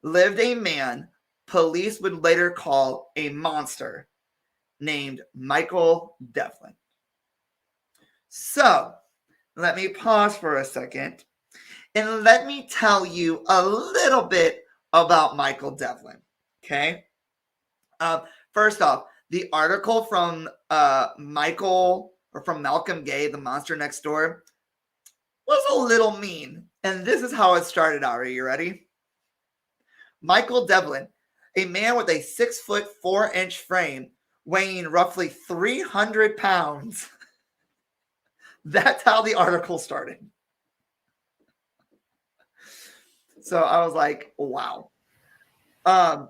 lived a man police would later call a monster named Michael Devlin. So let me pause for a second and let me tell you a little bit about Michael Devlin. Okay. First off, the article from Malcolm Gay, The Monster Next Door, was a little mean. And this is how it started out. Are you ready? Michael Devlin, a man with a 6'4" frame, weighing roughly 300 pounds. That's how the article started. So I was like, wow. Wow.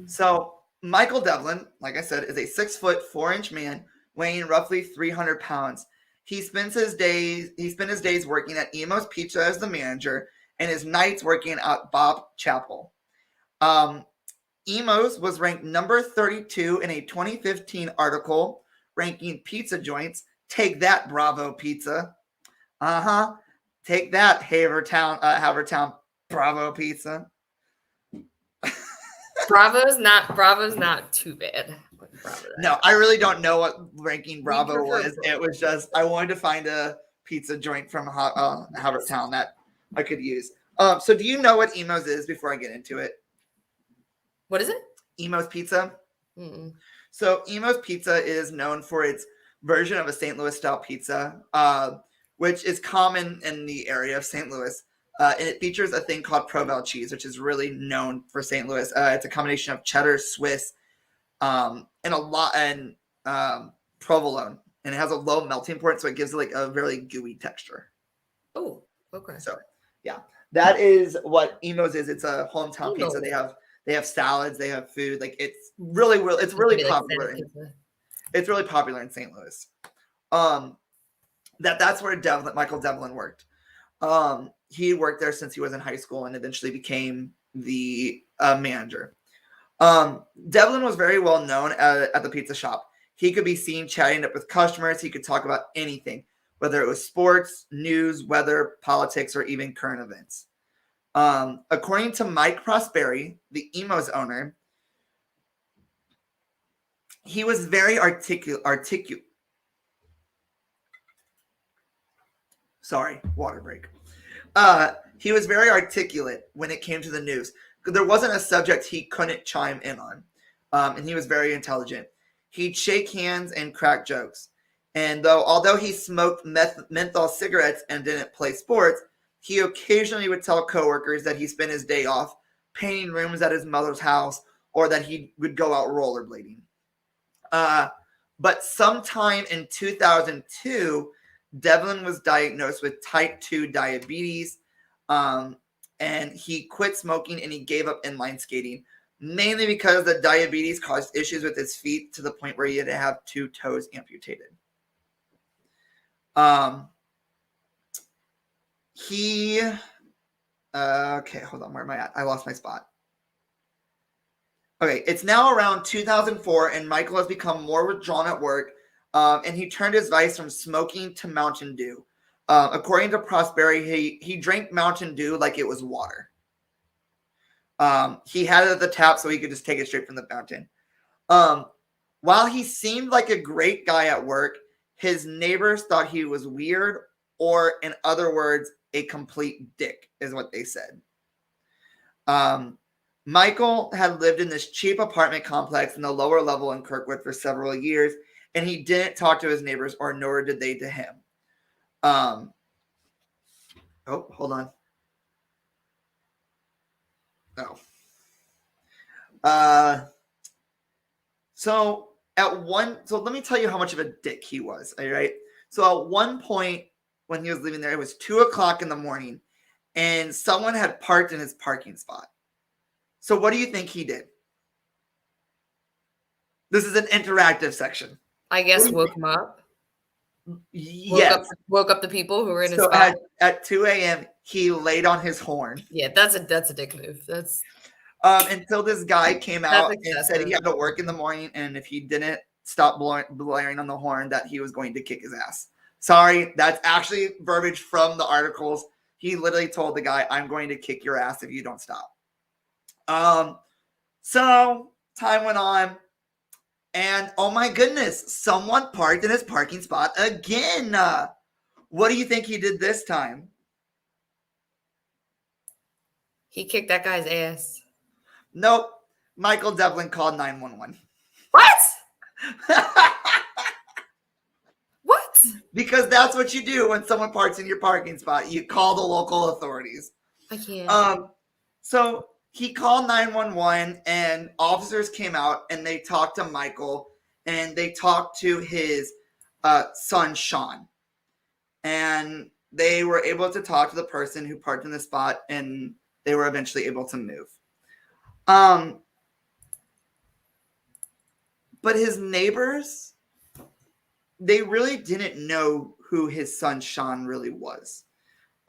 So Michael Devlin, like I said, is a 6'4" man weighing roughly 300 pounds. He spent his days working at Emo's Pizza as the manager and his nights working at Bob Chapel. Emo's was ranked number 32 in a 2015 article ranking pizza joints. Take that, Bravo Pizza. Take that, Havertown Bravo Pizza. Bravo's not too bad. No, I really don't know what ranking Bravo was. It was just I wanted to find a pizza joint from Havertown that I could use. So do you know what Emo's is before I get into it? What is it? Emo's Pizza. Mm-mm. So Emo's Pizza is known for its version of a St. Louis style pizza, which is common in the area of St. Louis. And it features a thing called Provel cheese, which is really known for St. Louis. It's a combination of cheddar, Swiss, and provolone, and it has a low melting point, so it gives it like a very gooey texture. Oh, okay. So yeah, that is what Emo's is. It's a hometown pizza. They have salads, they have food. Like it's really popular. It's really popular in St. Louis. That's where Michael Devlin worked. He worked there since he was in high school and eventually became the manager. Devlin was very well known at the pizza shop. He could be seen chatting up with customers. He could talk about anything, whether it was sports, news, weather, politics, or even current events. According to Mike Prosperi, the Emo's owner, he was very articulate. Sorry, water break. He was very articulate when it came to the news. There wasn't a subject he couldn't chime in on. And he was very intelligent. He'd shake hands and crack jokes. And although he smoked menthol cigarettes and didn't play sports, he occasionally would tell coworkers that he spent his day off painting rooms at his mother's house or that he would go out rollerblading. But sometime in 2002, Devlin was diagnosed with type 2 diabetes, and he quit smoking and he gave up inline skating, mainly because the diabetes caused issues with his feet to the point where he had to have 2 toes amputated. Okay, hold on, where am I at? I lost my spot. Okay, it's now around 2004, and Michael has become more withdrawn at work, and he turned his vice from smoking to Mountain Dew. According to Prosperi, he drank Mountain Dew like it was water. He had it at the tap so he could just take it straight from the fountain. While he seemed like a great guy at work, his neighbors thought he was weird, or in other words, a complete dick, is what they said. Michael had lived in this cheap apartment complex in the lower level in Kirkwood for several years, and he didn't talk to his neighbors, or nor did they to him. Oh, hold on. Oh. So let me tell you how much of a dick he was. All right. So at one point when he was leaving there, it was 2:00 in the morning, and someone had parked in his parking spot. So what do you think he did? This is an interactive section. I guess woke him up. Yes. Woke up the people who were in his So spot. at 2 a.m. he laid on his horn. Yeah, that's a dick move. That's until this guy came out and said excessive. he had to work in the morning, and if he didn't stop blaring on the horn, that he was going to kick his ass. Sorry, that's actually verbiage from the articles. He literally told the guy, "I'm going to kick your ass if you don't stop." So time went on, and oh my goodness, someone parked in his parking spot again. What do you think he did this time? He kicked that guy's ass. Nope. Michael Devlin called 911. What? What? Because that's what you do when someone parks in your parking spot. You call the local authorities. I can't. So he called 911, and officers came out and they talked to Michael, and they talked to his son Sean, and they were able to talk to the person who parked in the spot, and they were eventually able to move. But his neighbors, they really didn't know who his son Sean really was.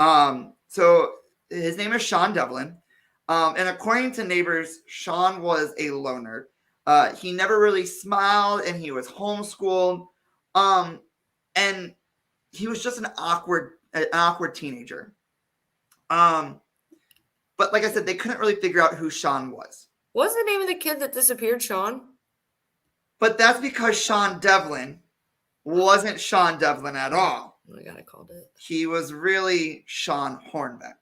So his name is Sean Devlin. And according to neighbors, Sean was a loner. He never really smiled, and he was homeschooled. And he was just an awkward teenager. But like I said, they couldn't really figure out who Sean was. What's the name of the kid that disappeared, Sean? But that's because Sean Devlin wasn't Sean Devlin at all. Oh my God, I called it. He was really Sean Hornbeck.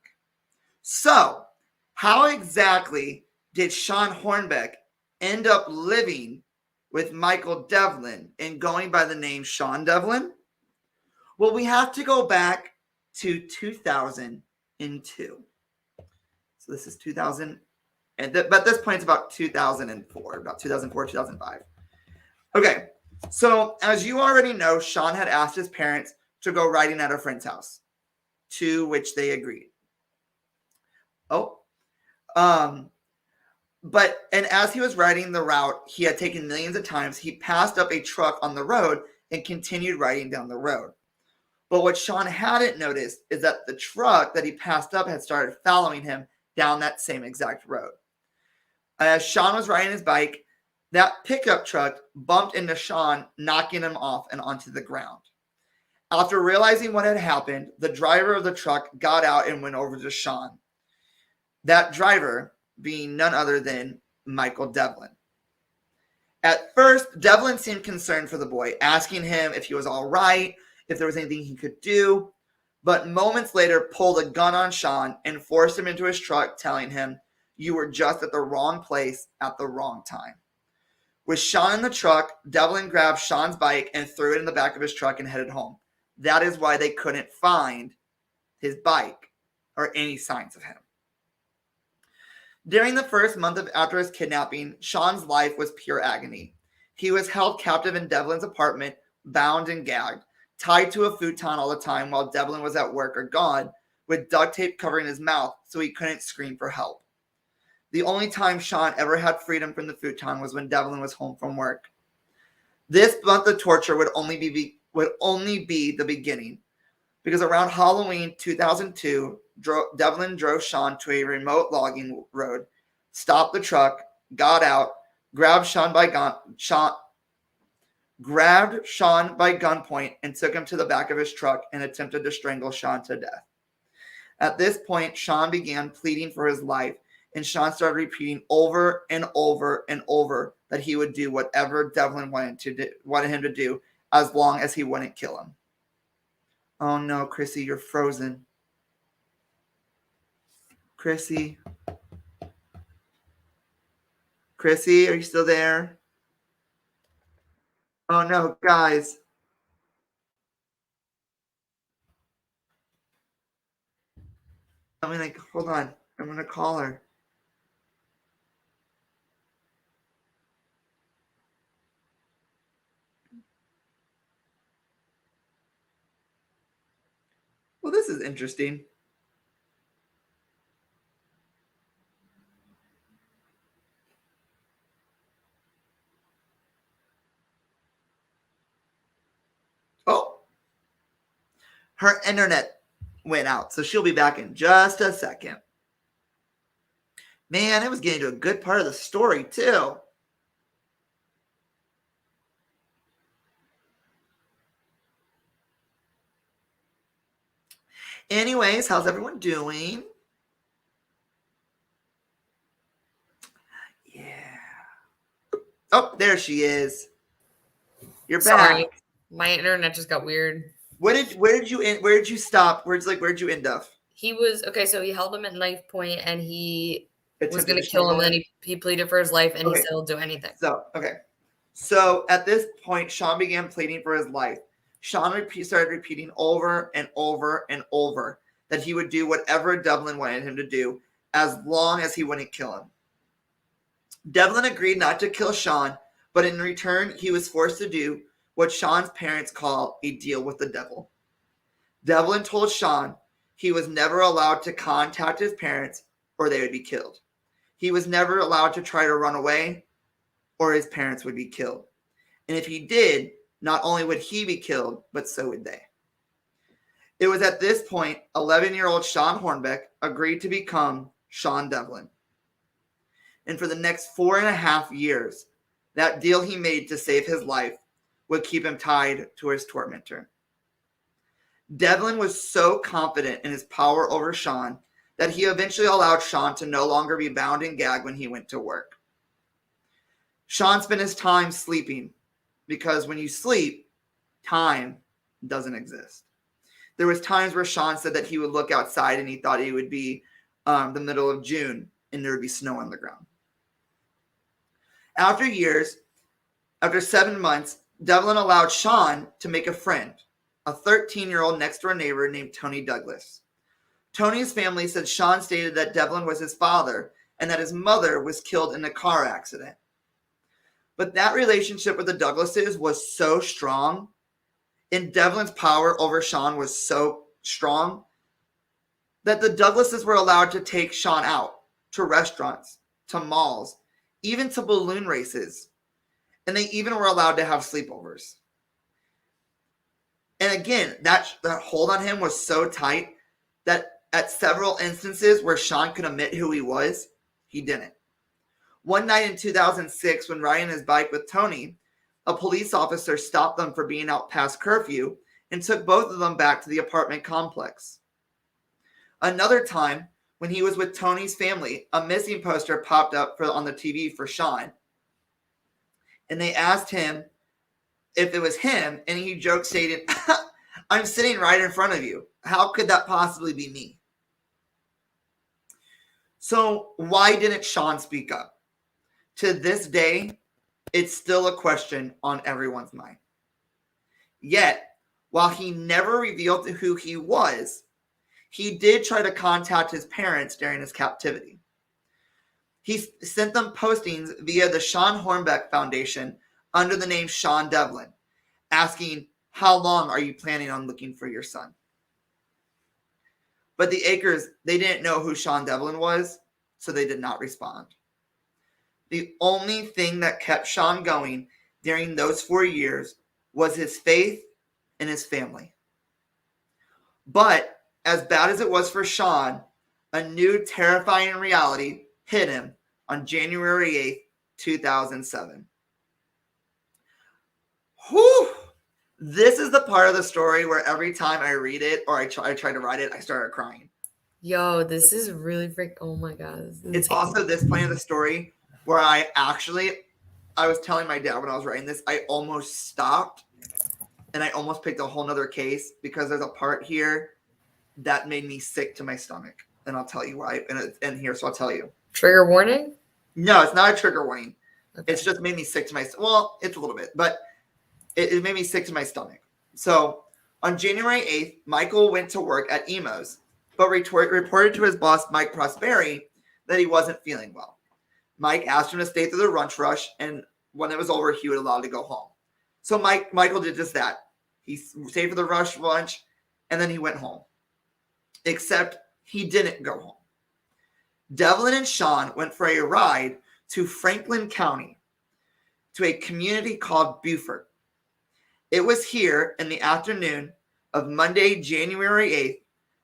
So, how exactly did Sean Hornbeck end up living with Michael Devlin and going by the name Sean Devlin? Well, we have to go back to 2002. So this is 2000, but this point it's about 2004, about 2004, 2005. Okay, so as you already know, Sean had asked his parents to go riding at a friend's house, to which they agreed. And as he was riding the route he had taken millions of times, he passed up a truck on the road and continued riding down the road. But what Sean hadn't noticed is that the truck that he passed up had started following him down that same exact road. As Sean was riding his bike, that pickup truck bumped into Sean, knocking him off and onto the ground. After realizing what had happened, the driver of the truck got out and went over to Sean. That driver being none other than Michael Devlin. At first, Devlin seemed concerned for the boy, asking him if he was all right, if there was anything he could do, but moments later pulled a gun on Sean and forced him into his truck, telling him, "You were just at the wrong place at the wrong time." With Sean in the truck, Devlin grabbed Sean's bike and threw it in the back of his truck and headed home. That is why they couldn't find his bike or any signs of him. During the first month after his kidnapping, Sean's life was pure agony. He was held captive in Devlin's apartment, bound and gagged, tied to a futon all the time while Devlin was at work or gone, with duct tape covering his mouth so he couldn't scream for help. The only time Sean ever had freedom from the futon was when Devlin was home from work. This month of torture would only be the beginning, because around Halloween 2002, Devlin drove Sean to a remote logging road, stopped the truck, got out, grabbed Sean by gunpoint and took him to the back of his truck and attempted to strangle Sean to death. At this point, Sean began pleading for his life, and Sean started repeating over and over and over that he would do whatever Devlin wanted him to do as long as he wouldn't kill him. Oh no, Chrissy, you're frozen. Chrissy, are you still there? Oh no, guys. hold on. I'm going to call her. Well, this is interesting. Oh, her internet went out, so she'll be back in just a second. Man, it was getting to a good part of the story, too. Anyways, how's everyone doing? Yeah. Oh, there she is. You're Sorry, back. my internet just got weird. Where did you stop? Where'd you end up? He was okay, so he held him at knife point and he was Attempted gonna to kill him, strangle and then he pleaded for his life and he Okay. said he'll do anything. So at this point, Sean began pleading for his life. Sean started repeating over and over and over that he would do whatever Devlin wanted him to do as long as he wouldn't kill him. Devlin agreed not to kill Sean, but in return, he was forced to do what Sean's parents call a deal with the devil. Devlin told Sean he was never allowed to contact his parents or they would be killed. He was never allowed to try to run away or his parents would be killed. And if he did, not only would he be killed, but so would they. It was at this point 11-year-old Sean Hornbeck agreed to become Sean Devlin. And for the next 4.5 years, that deal he made to save his life would keep him tied to his tormentor. Devlin was so confident in his power over Sean that he eventually allowed Sean to no longer be bound and gagged when he went to work. Sean spent his time sleeping because when you sleep, time doesn't exist. There was times where Sean said that he would look outside and he thought it would be the middle of June and there would be snow on the ground. After 7 months, Devlin allowed Sean to make a friend, a 13-year-old next-door neighbor named Tony Douglas. Tony's family said Sean stated that Devlin was his father and that his mother was killed in a car accident. But that relationship with the Douglases was so strong, and Devlin's power over Sean was so strong, that the Douglases were allowed to take Sean out to restaurants, to malls, even to balloon races. And they even were allowed to have sleepovers. And again, that hold on him was so tight that at several instances where Sean could admit who he was, he didn't. One night in 2006, when riding his bike with Tony, a police officer stopped them for being out past curfew and took both of them back to the apartment complex. Another time, when he was with Tony's family, a missing poster popped up on the TV for Sean. And they asked him if it was him, and he joked, stating, "I'm sitting right in front of you. How could that possibly be me?" So why didn't Sean speak up? To this day, it's still a question on everyone's mind. Yet, while he never revealed who he was, he did try to contact his parents during his captivity. He sent them postings via the Sean Hornbeck Foundation under the name Sean Devlin, asking, "How long are you planning on looking for your son?" But the Akers, they didn't know who Sean Devlin was, so they did not respond. The only thing that kept Sean going during those 4 years was his faith and his family. But as bad as it was for Sean, a new terrifying reality hit him on January 8th, 2007. Whew! This is the part of the story where every time I read it or I try to write it, I started crying. Yo, this is really oh my god. It's also this point of the story where I was telling my dad when I was writing this, I almost stopped and I almost picked a whole nother case because there's a part here that made me sick to my stomach. And I'll tell you why. And here, so I'll tell you. Trigger warning? No, it's not a trigger warning. Okay. It's just made me sick to my well, it's a little bit, but it made me sick to my stomach. So on January 8th, Michael went to work at Emo's, but reported to his boss, Mike Prosperi, that he wasn't feeling well. Mike asked him to stay through the lunch rush, and when it was over, he would allow him to go home. So Michael did just that. He stayed for the rush lunch, and then he went home. Except he didn't go home. Devlin and Sean went for a ride to Franklin County, to a community called Beaufort. It was here in the afternoon of Monday, January 8th,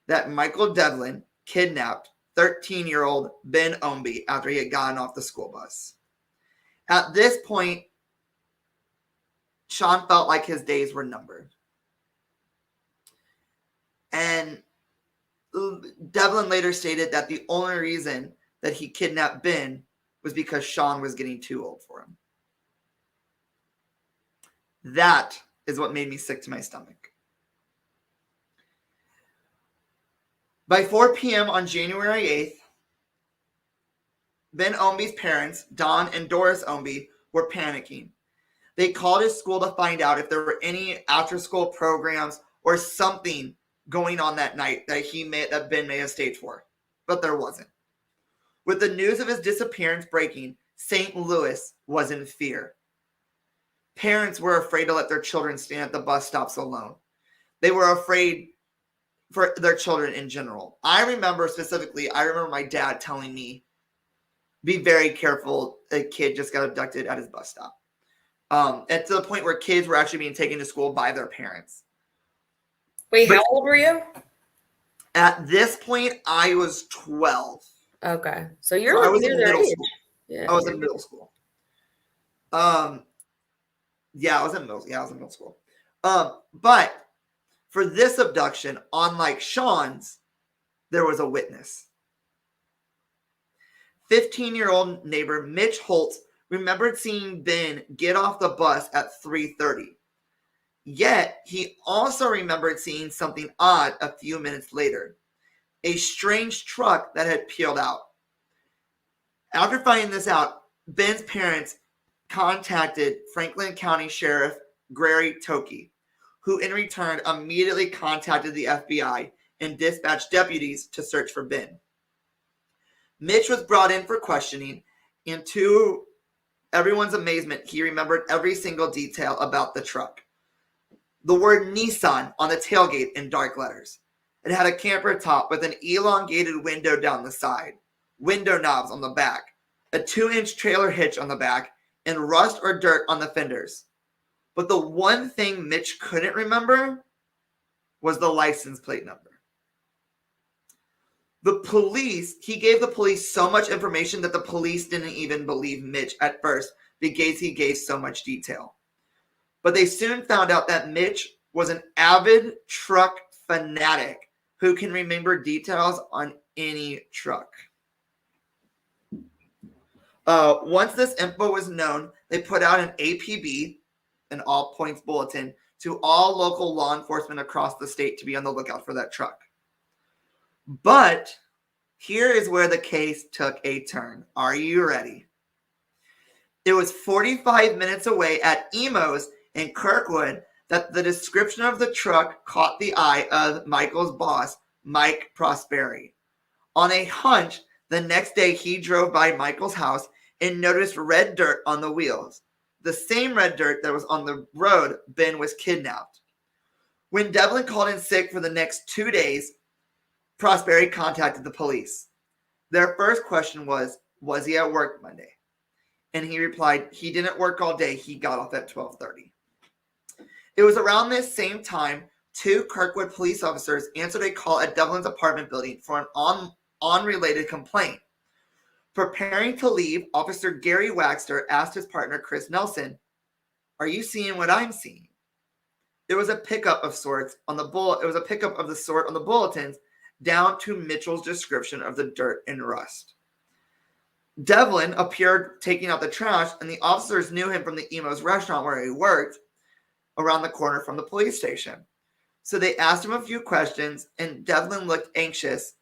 that Michael Devlin kidnapped 13-year-old Ben Ombie after he had gotten off the school bus. At this point, Sean felt like his days were numbered. And Devlin later stated that the only reason that he kidnapped Ben was because Sean was getting too old for him. That is what made me sick to my stomach. By 4 p.m. on January 8th, Ben Ombie's parents, Don and Doris Ombie, were panicking. They called his school to find out if there were any after-school programs or something going on that night that Ben may have stayed for, but there wasn't. With the news of his disappearance breaking, St. Louis was in fear. Parents were afraid to let their children stand at the bus stops alone. They were afraid for their children in general. I remember my dad telling me, be very careful, a kid just got abducted at his bus stop. And to the point where kids were actually being taken to school by their parents. Wait, how old were you? At this point, I was 12. Okay. So I was in middle school. Yeah. I was in middle school. I was in middle school. But for this abduction, unlike Sean's, there was a witness. 15-year-old neighbor Mitch Holt remembered seeing Ben get off the bus at 3:30. Yet, he also remembered seeing something odd a few minutes later. A strange truck that had peeled out. After finding this out, Ben's parents contacted Franklin County Sheriff Grary Toki, who in return immediately contacted the FBI and dispatched deputies to search for Ben. Mitch was brought in for questioning, and to everyone's amazement, he remembered every single detail about the truck. The word Nissan on the tailgate in dark letters. It had a camper top with an elongated window down the side, window knobs on the back, a 2-inch trailer hitch on the back, and rust or dirt on the fenders. But the one thing Mitch couldn't remember was the license plate number. He gave the police so much information that the police didn't even believe Mitch at first because he gave so much detail. But they soon found out that Mitch was an avid truck fanatic who can remember details on any truck. Once this info was known, they put out an APB, an all points bulletin, to all local law enforcement across the state to be on the lookout for that truck. But here is where the case took a turn. Are you ready? It was 45 minutes away at Emo's in Kirkwood that the description of the truck caught the eye of Michael's boss, Mike Prosperi. On a hunch, the next day he drove by Michael's house and noticed red dirt on the wheels, the same red dirt that was on the road Ben was kidnapped. When Devlin called in sick for the next 2 days, Prosperi contacted the police. Their first question was he at work Monday? And he replied, he didn't work all day. He got off at 12:30. It was around this same time, 2 Kirkwood police officers answered a call at Devlin's apartment building for an unrelated complaint. Preparing to leave, Officer Gary Waxter asked his partner, Chris Nelson, "Are you seeing what I'm seeing?" There was a pickup of sorts on the bulletins down to Mitchell's description of the dirt and rust. Devlin appeared taking out the trash, and the officers knew him from the Emo's restaurant where he worked around the corner from the police station. So they asked him a few questions, and Devlin looked anxious,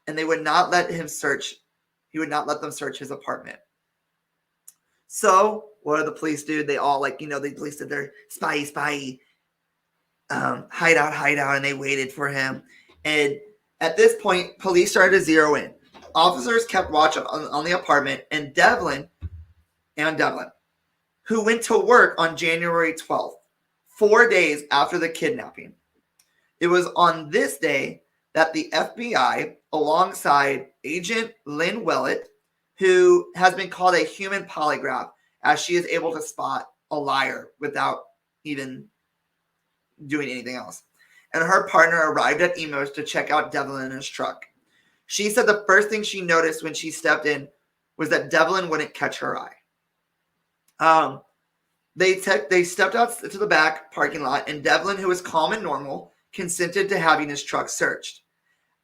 and they would not let him search. He would not let them search his apartment. So what did the police do? They all the police did their spy hideout, and they waited for him. And At this point, police started to zero in. Officers kept watch on the apartment, and Devlin, who went to work on January 12th, 4 days after the kidnapping. It was on this day that the FBI, alongside Agent Lynn Willett, who has been called a human polygraph, as she is able to spot a liar without even doing anything else, and her partner arrived at Emos to check out Devlin in his truck. She said the first thing she noticed when she stepped in was that Devlin wouldn't catch her eye. They stepped out to the back parking lot, and Devlin, who was calm and normal, consented to having his truck searched.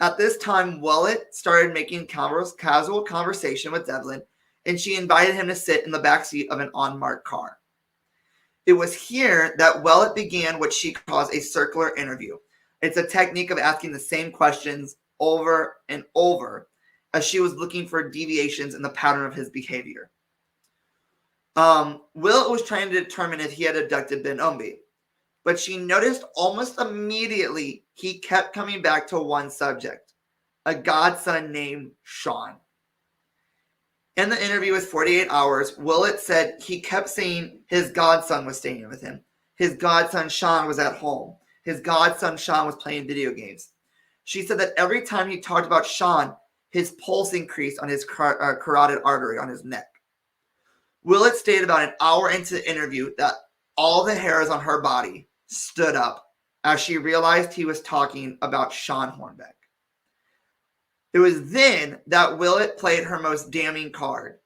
At this time, Willett started making casual conversation with Devlin, and she invited him to sit in the backseat of an unmarked car. It was here that Willett began what she calls a circular interview. It's a technique of asking the same questions over and over, as she was looking for deviations in the pattern of his behavior. Willett was trying to determine if he had abducted Ben Ombie, but she noticed almost immediately he kept coming back to one subject, a godson named Sean. In the interview with 48 Hours, Willett said he kept saying his godson was staying with him. His godson Sean was at home. His godson Sean was playing video games. She said that every time he talked about Sean, his pulse increased on his carotid artery on his neck. Willett stated about an hour into the interview that all the hairs on her body stood up as she realized he was talking about Sean Hornbeck. It was then that Willett played her most damning card.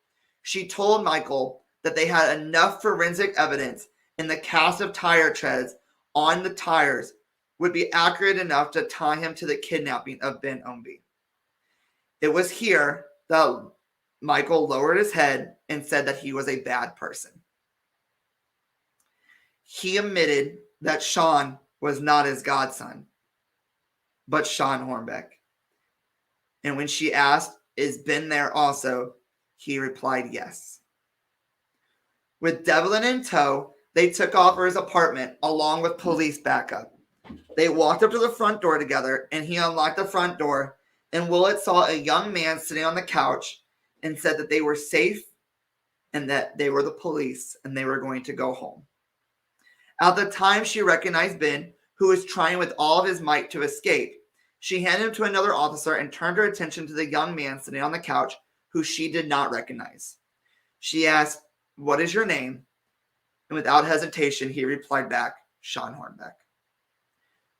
She told Michael that they had enough forensic evidence and the cast of tire treads on the tires would be accurate enough to tie him to the kidnapping of Ben Ombie. It was here that Michael lowered his head and said that he was a bad person. He admitted that Sean was not his godson, but Sean Hornbeck. And when she asked, "Is Ben there also?" he replied yes. With Devlin in tow, they took off for his apartment along with police backup. They walked up to the front door together, and he unlocked the front door, and Willett saw a young man sitting on the couch and said that they were safe and that they were the police and they were going to go home. At the time, she recognized Ben, who was trying with all of his might to escape. She handed him to another officer and turned her attention to the young man sitting on the couch, who she did not recognize. She asked, "What is your name?" And without hesitation, he replied back, "Sean Hornbeck."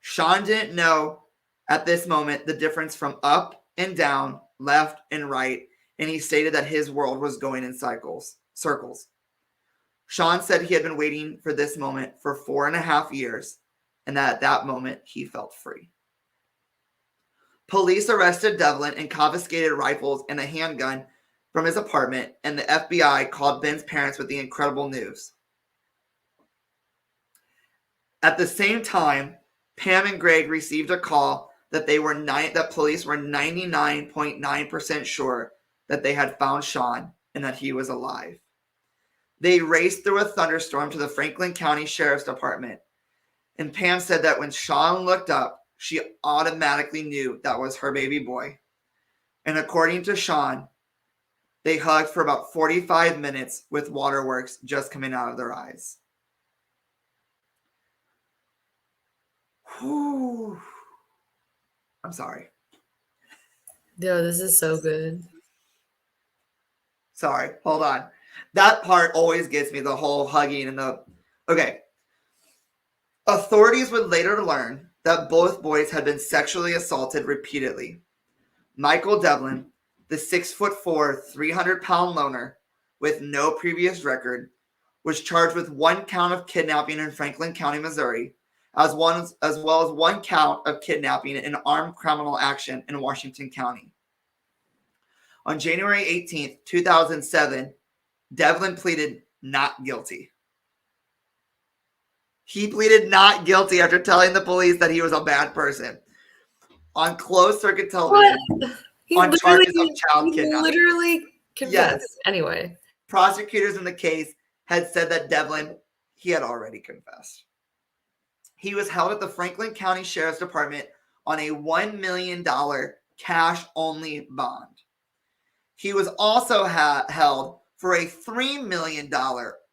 Sean didn't know at this moment the difference from up and down, left and right, and he stated that his world was going in circles. Sean said he had been waiting for this moment for 4.5 years, and that at that moment he felt free. Police arrested Devlin and confiscated rifles and a handgun from his apartment, and the FBI called Ben's parents with the incredible news. At the same time, Pam and Greg received a call that that police were 99.9% sure that they had found Sean and that he was alive. They raced through a thunderstorm to the Franklin County Sheriff's Department, and Pam said that when Sean looked up, she automatically knew that was her baby boy. And according to Sean, they hugged for about 45 minutes with waterworks just coming out of their eyes. Whew. I'm sorry. Yo, this is so good. Sorry, hold on. That part always gets me, the whole hugging and the... Okay. Authorities would later learn that both boys had been sexually assaulted repeatedly. Michael Devlin, the 6'4", 300-pound loner with no previous record, was charged with 1 count of kidnapping in Franklin County, Missouri, as well as 1 count of kidnapping in armed criminal action in Washington County. On January 18th, 2007, Devlin pleaded not guilty. He pleaded not guilty after telling the police that he was a bad person. On closed-circuit television, on charges of child kidnapping. Literally confessed. Yes. Anyway. Prosecutors in the case had said that Devlin, he had already confessed. He was held at the Franklin County Sheriff's Department on a $1 million cash-only bond. He was also held for a $3 million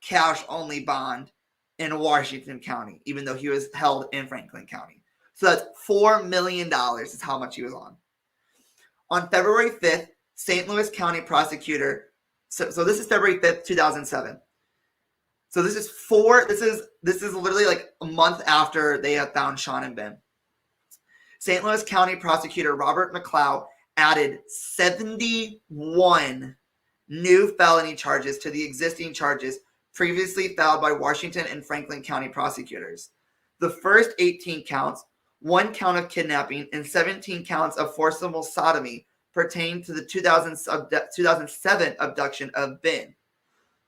cash-only bond in Washington County, even though he was held in Franklin County. So that's $4 million is how much he was on. On February 5th, St. Louis County prosecutor, so this is February 5th, 2007. So this is literally like a month after they have found Sean and Ben. St. Louis County prosecutor Robert McLeod added 71 new felony charges to the existing charges previously filed by Washington and Franklin County prosecutors. The first 18 counts, 1 count of kidnapping, and 17 counts of forcible sodomy pertain to the 2007 abduction of Ben.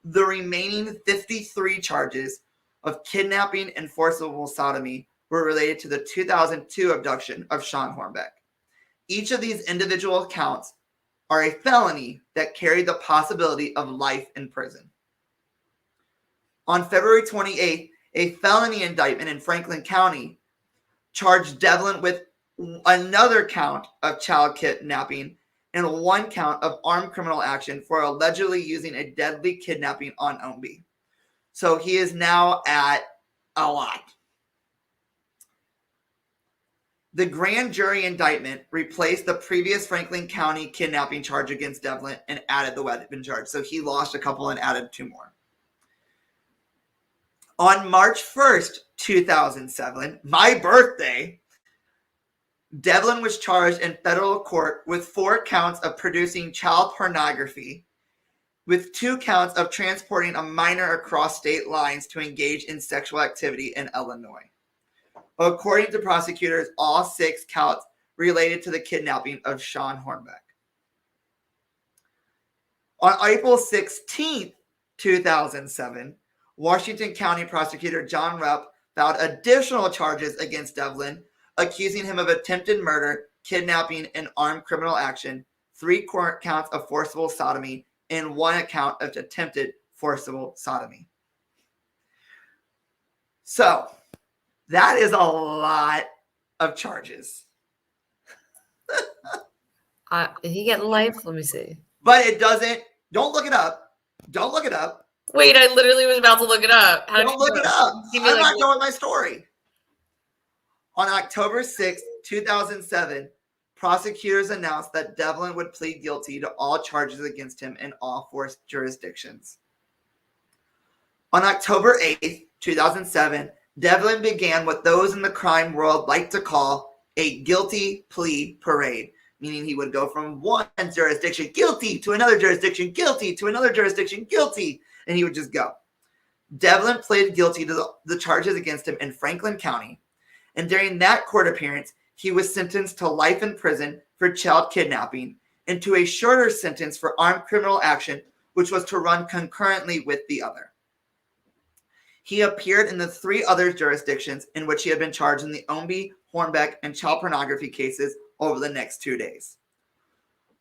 The remaining 53 charges of kidnapping and forcible sodomy were related to the 2002 abduction of Sean Hornbeck. Each of these individual counts are a felony that carried the possibility of life in prison. On February 28th, a felony indictment in Franklin County charged Devlin with another count of child kidnapping and 1 count of armed criminal action for allegedly using a deadly kidnapping on Ownby. So he is now at a lot. The grand jury indictment replaced the previous Franklin County kidnapping charge against Devlin and added the weapon charge. So he lost a couple and added 2 more. On March 1st, 2007, my birthday, Devlin was charged in federal court with 4 counts of producing child pornography, with 2 counts of transporting a minor across state lines to engage in sexual activity in Illinois. According to prosecutors, all 6 counts related to the kidnapping of Sean Hornbeck. On April 16th, 2007, Washington County prosecutor John Rupp filed additional charges against Devlin, accusing him of attempted murder, kidnapping, and armed criminal action, 3 counts of forcible sodomy, and 1 account of attempted forcible sodomy. So, that is a lot of charges. Did he get life? Let me see. But it doesn't, don't look it up. Don't look it up. Wait, I literally was about to look it up. How Don't look it up. Give me I'm like not done with my story. On October 6th, 2007, prosecutors announced that Devlin would plead guilty to all charges against him in all 4 jurisdictions. On October 8th, 2007, Devlin began what those in the crime world like to call a guilty plea parade, meaning he would go from one jurisdiction, guilty, to another jurisdiction, guilty, to another jurisdiction, guilty, and he would just go. Devlin pleaded guilty to the charges against him in Franklin County, and during that court appearance, he was sentenced to life in prison for child kidnapping and to a shorter sentence for armed criminal action, which was to run concurrently with the other. He appeared in the 3 other jurisdictions in which he had been charged in the Ownby, Hornbeck, and child pornography cases over the next 2 days.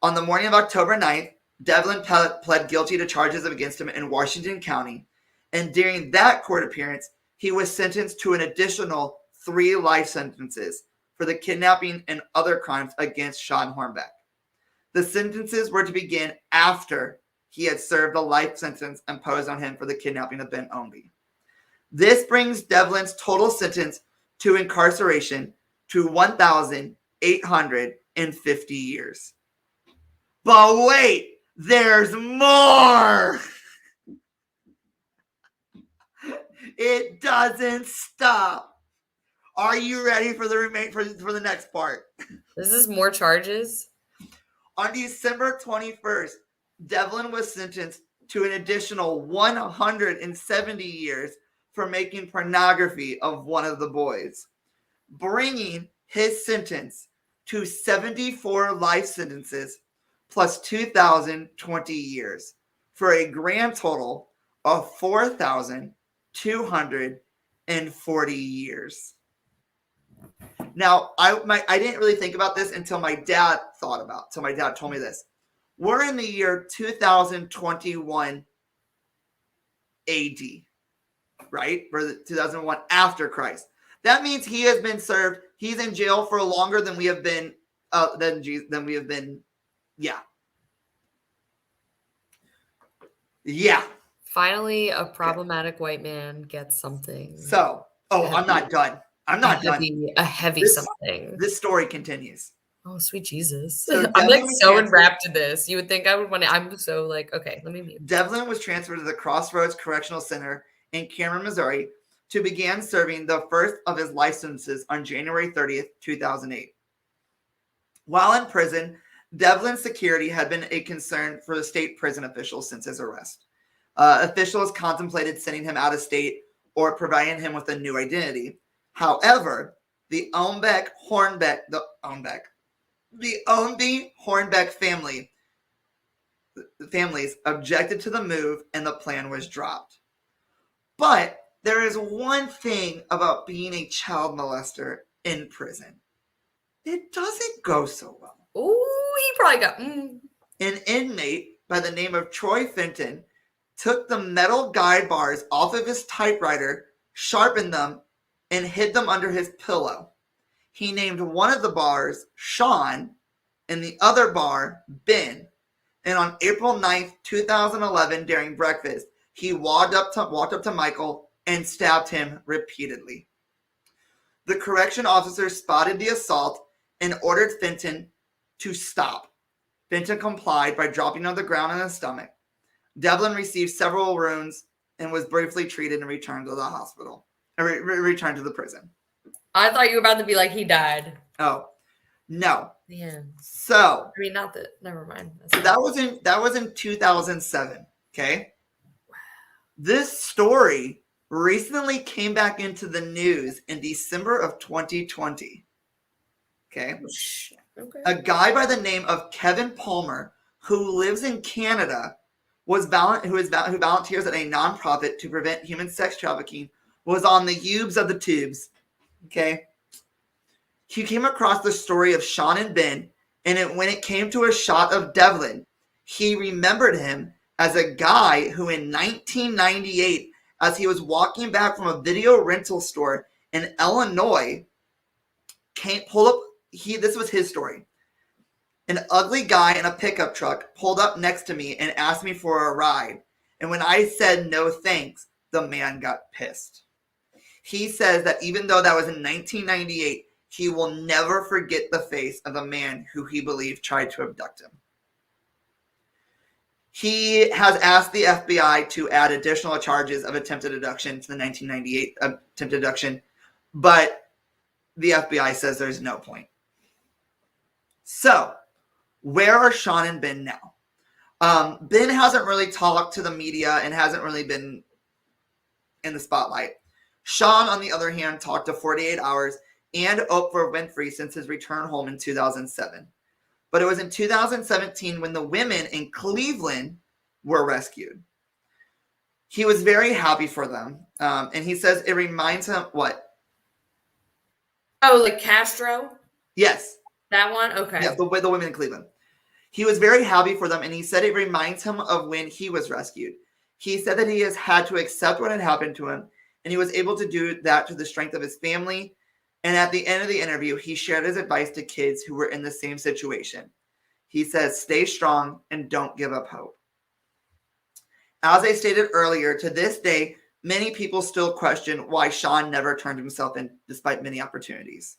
On the morning of October 9th, Devlin pled guilty to charges against him in Washington County, and during that court appearance, he was sentenced to an additional 3 life sentences for the kidnapping and other crimes against Sean Hornbeck. The sentences were to begin after he had served the life sentence imposed on him for the kidnapping of Ben Ownby. This brings Devlin's total sentence to incarceration to 1,850 years. But wait, there's more! It doesn't stop. Are you ready for the next part? This is more charges? On December 21st, Devlin was sentenced to an additional 170 years for making pornography of one of the boys, bringing his sentence to 74 life sentences plus 2,020 years for a grand total of 4,240 years. Now, I didn't really think about this until my dad told me this. We're in the year 2021 AD, right? For the 2001 after Christ. That means he has been served. He's in jail for longer than we have been. Yeah. Yeah. Finally, a problematic white man gets something. So, I'm not done. I'm not done. A heavy something. This story continues. Oh, sweet Jesus. So I'm like Devlin was so transferred- enwrapped in this. You would think I would want to. I'm so like, okay, let me mute. Devlin was transferred to the Crossroads Correctional Center in Cameron, Missouri, to begin serving the first of his life sentences on January 30th, 2008. While in prison, Devlin's security had been a concern for the state prison officials since his arrest. Officials contemplated sending him out of state or providing him with a new identity. However, the Ownby Hornbeck families objected to the move, and the plan was dropped. But there is one thing about being a child molester in prison. It doesn't go so well. Oh, he probably got. An inmate by the name of Troy Fenton took the metal guide bars off of his typewriter, sharpened them, and hid them under his pillow. He named one of the bars Sean and the other bar Ben. And on April 9th, 2011, during breakfast, he walked up to Michael and stabbed him repeatedly. The correction officer spotted the assault and ordered Fenton to stop. Fenton complied by dropping on the ground on his stomach. Devlin received several wounds and was briefly treated and returned to the hospital. Returned to the prison. I thought you were about to be like, he died. Oh, no. Yeah. So, I mean, not that. Never mind. So that was in 2007. Okay. This story recently came back into the news in December of 2020. Okay. A guy by the name of Kevin Palmer, who lives in Canada, who volunteers at a nonprofit to prevent human sex trafficking, was on the Ubes of the tubes. Okay. He came across the story of Sean and Ben, and when it came to a shot of Devlin, he remembered him as a guy who in 1998, as he was walking back from a video rental store in Illinois, this was his story. An ugly guy in a pickup truck pulled up next to me and asked me for a ride. And when I said no thanks, the man got pissed. He says that even though that was in 1998, he will never forget the face of the man who he believed tried to abduct him. He has asked the FBI to add additional charges of attempted abduction to the 1998 attempted abduction, but the FBI says there's no point. So, where are Sean and Ben now? Ben hasn't really talked to the media and hasn't really been in the spotlight. Sean, on the other hand, talked to 48 Hours and Oprah Winfrey since his return home in 2007. But it was in 2017 when the women in Cleveland were rescued. He was very happy for them. And he says it reminds him, what? Oh, like Castro? Yes. That one? Okay. Yeah, the women in Cleveland. He was very happy for them, and he said it reminds him of when he was rescued. He said that he has had to accept what had happened to him, and he was able to do that to the strength of his family. And at the end of the interview, he shared his advice to kids who were in the same situation. He says, stay strong and don't give up hope. As I stated earlier, to this day, many people still question why Sean never turned himself in despite many opportunities.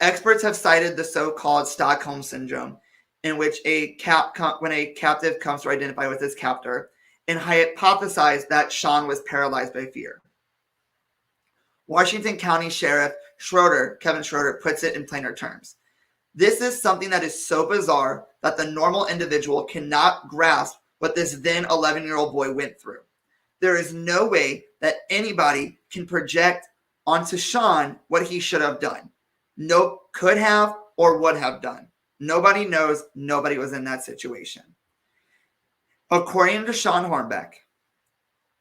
Experts have cited the so-called Stockholm Syndrome, in which when a captive comes to identify with his captor, and hypothesized that Sean was paralyzed by fear. Washington County Sheriff Kevin Schroeder, puts it in plainer terms. This is something that is so bizarre that the normal individual cannot grasp what this then 11-year-old boy went through. There is no way that anybody can project onto Sean what he should have done. No, could have or would have done. Nobody knows. Nobody was in that situation. According to Sean Hornbeck,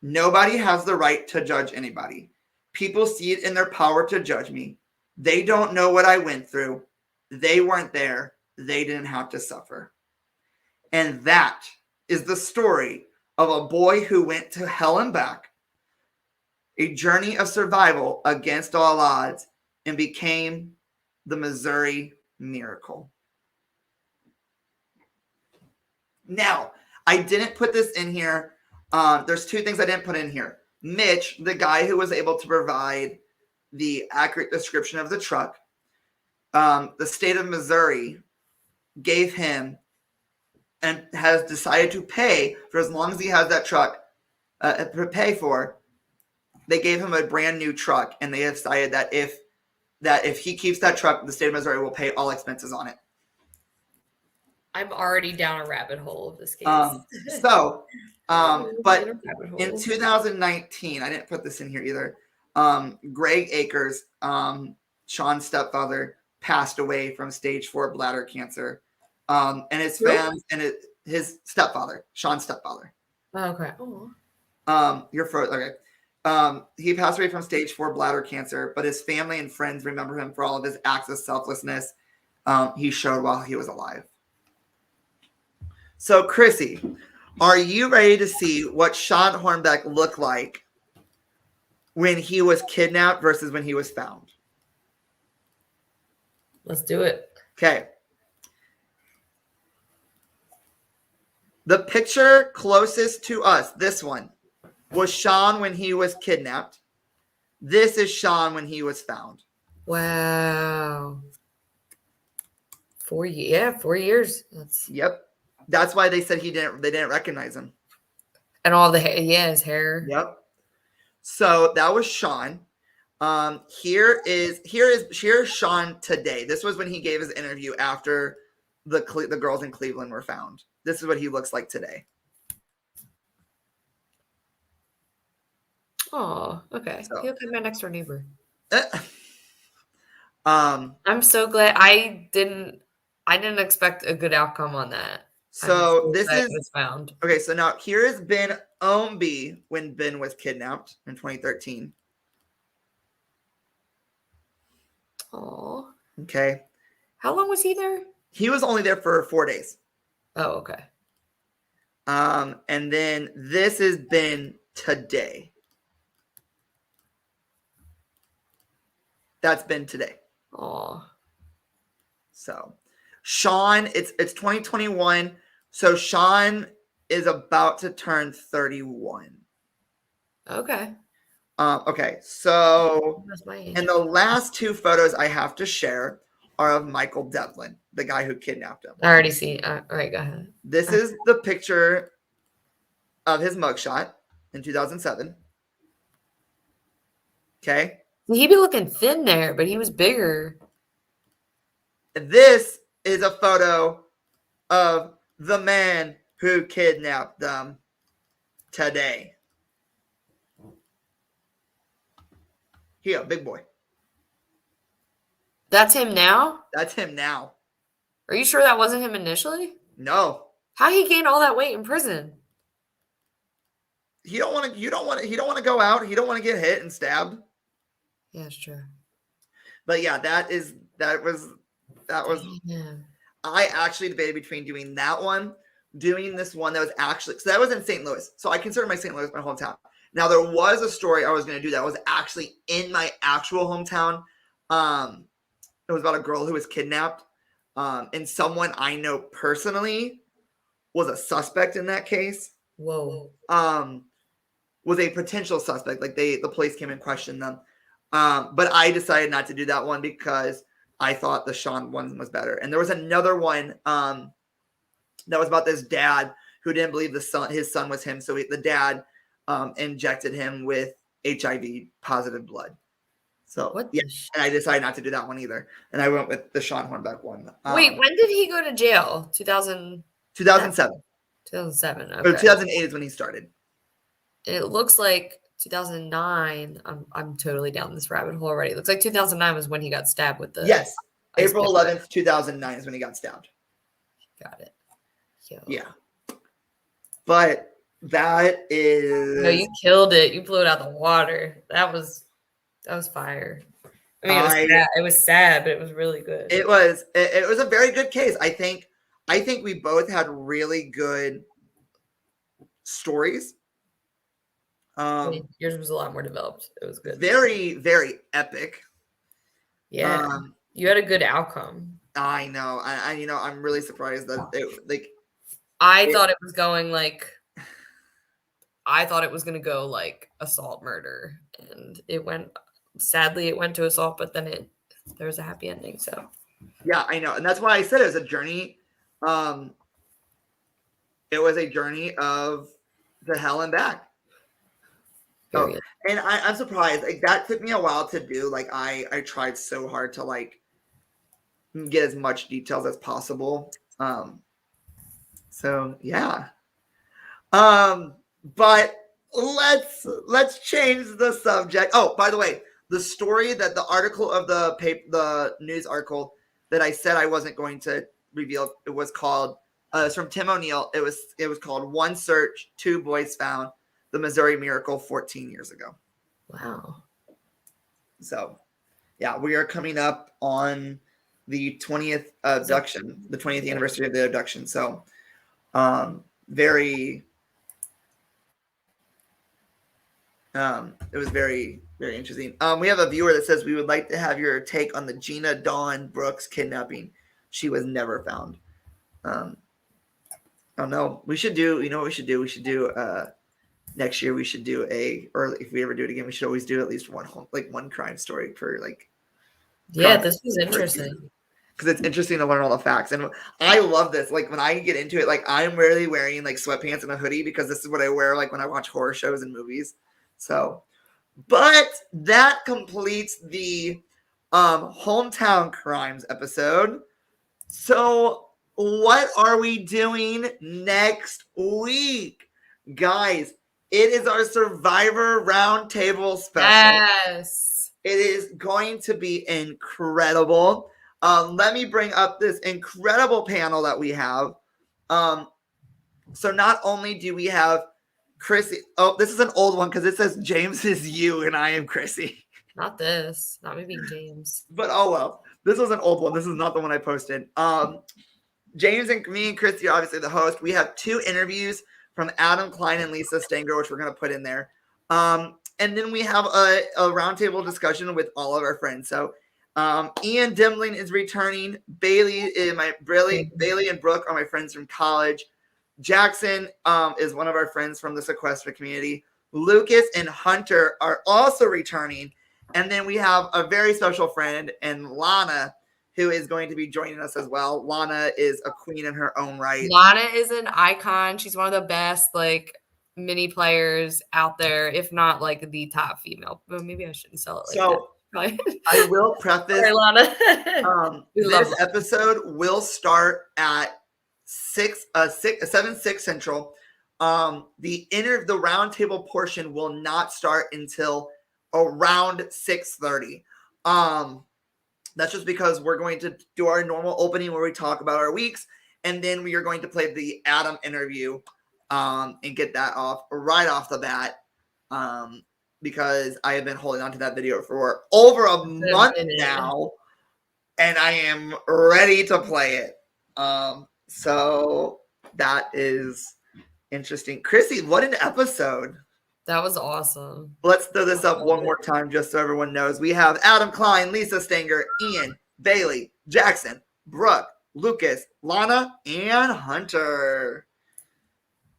nobody has the right to judge anybody. People see it in their power to judge me. They don't know what I went through. They weren't there. They didn't have to suffer. And that is the story of a boy who went to hell and back, a journey of survival against all odds and became the Missouri Miracle. Now, I didn't put this in here. There's two things I didn't put in here. Mitch, the guy who was able to provide the accurate description of the truck, the state of Missouri gave him and has decided to pay for as long as he has that truck pay for. They gave him a brand new truck, and they have decided that if he keeps that truck, the state of Missouri will pay all expenses on it. I'm already down a rabbit hole of this case. But in 2019, I didn't put this in here either. Greg Akers, Sean's stepfather, passed away from stage 4 bladder cancer. And his fans and his stepfather, Sean's stepfather. Okay. You're frozen. Okay. He passed away from stage 4 bladder cancer, but his family and friends remember him for all of his acts of selflessness he showed while he was alive. So, Chrissy, are you ready to see what Sean Hornbeck looked like when he was kidnapped versus when he was found? Let's do it. Okay. The picture closest to us, this one, was Sean when he was kidnapped. This is Sean when he was found. Wow. 4 years. Yeah, 4 years. Yep. That's why they said they didn't recognize him. And all the hair. Yeah, his hair. Yep. So that was Sean. Here's Sean today. This was when he gave his interview after the girls in Cleveland were found. This is what he looks like today. Oh, okay. So. He'll be my next door neighbor. I'm so glad I didn't expect a good outcome on that. So this is found. Okay, so now here is Ben Ownby when Ben was kidnapped in 2013. Oh. Okay. How long was he there? He was only there for 4 days. Oh, okay. And then this is Ben today. That's Ben today. Oh. So Sean, it's 2021. So Sean is about to turn 31. Okay. Okay. So, That's my age. and the last two photos I have to share are of Michael Devlin, the guy who kidnapped him. I already see. All right, go ahead. This is the picture of his mugshot in 2007. Okay. He'd be looking thin there, but he was bigger. This is a photo of the man who kidnapped them today. Here, big boy. That's him now? That's him now. Are you sure that wasn't him initially? No. How he gained all that weight in prison? He don't want to go out. He don't want to get hit and stabbed. Yeah, it's true. But yeah, that was Yeah. I actually debated between doing that one, doing this one that was actually, so that was in St. Louis. So I consider my St. Louis my hometown. Now there was a story I was going to do that was actually in my actual hometown. It was about a girl who was kidnapped. And someone I know personally was a suspect in that case. Whoa. Was a potential suspect. Like the police came and questioned them. But I decided not to do that one because I thought the Sean one was better. And there was another one that was about this dad who didn't believe his son was him. So the dad injected him with HIV positive blood. So yeah, and I decided not to do that one either. And I went with the Sean Hornbeck one. Wait, when did he go to jail? 2007. 2007. Okay. Or 2008 is when he started. It looks like 2009. I'm totally down this rabbit hole already. It looks like 2009 was when he got stabbed with the. Yes, April 11th, 2009 is when he got stabbed. Got it. Yo. Yeah, but that is. No, you killed it. You blew it out of the water. That was fire. I mean, it was sad, but it was really good. It was a very good case. I think we both had really good stories. Yours was a lot more developed. It was good. Very, very epic. Yeah. You had a good outcome. I know. I'm really surprised that I thought it was going like I thought it was going to go like assault murder, and sadly it went to assault, but then there was a happy ending. So yeah, I know, and that's why I said it was a journey. It was a journey of the hell and back. Oh, and I'm surprised. Like that took me a while to do. Like I tried so hard to like get as much details as possible. So yeah. But let's change the subject. Oh, by the way, the story that the article of the news article that I said I wasn't going to reveal, it was called it's from Tim O'Neill. It was called One Search, Two Boys Found, the Missouri Miracle 14 years ago. Wow. So yeah, we are coming up on the 20th abduction, the 20th anniversary of the abduction. So very it was very, very interesting. We have a viewer that says we would like to have your take on the Gina Dawn Brooks kidnapping. She was never found. Oh no, we should do. You know what we should do? We should do next year. We should do or if we ever do it again, we should always do at least one crime story for like. Yeah, this was interesting. Because it's interesting to learn all the facts, and I love this. Like when I get into it, like I'm rarely wearing like sweatpants and a hoodie because this is what I wear like when I watch horror shows and movies. So, but that completes the hometown crimes episode. So what are we doing next week? Guys, it is our Survivor Roundtable special. Yes. It is going to be incredible. Let me bring up this incredible panel that we have. So not only do we have Chrissy. Oh, this is an old one because it says James is you and I am Chrissy. Not this. Not me being James. But oh well. This was an old one. This is not the one I posted. James and me and Christy, obviously the host. We have 2 interviews from Adam Klein and Lisa Stanger, which we're going to put in there. And then we have a roundtable discussion with all of our friends. So Ian Dimling is returning. Bailey and Brooke are my friends from college. Jackson is one of our friends from the sequester community. Lucas and Hunter are also returning. And then we have a very special friend, and Lana, who is going to be joining us as well. Lana is a queen in her own right. Lana is an icon. She's one of the best like mini players out there, if not like the top female. Well, maybe I shouldn't sell it like that. I will preface. Sorry, Lana. This episode will start at 7/6 Central. The roundtable portion will not start until around 6:30. That's just because we're going to do our normal opening where we talk about our weeks, and then we are going to play the Adam interview and get that right off the bat. Because I have been holding on to that video for over a month now, and I am ready to play it. So that is interesting. Chrissy, what an episode. That was awesome. Let's throw this up one more time just so everyone knows. We have Adam Klein, Lisa Stanger, Ian, Bailey, Jackson, Brooke, Lucas, Lana, and Hunter.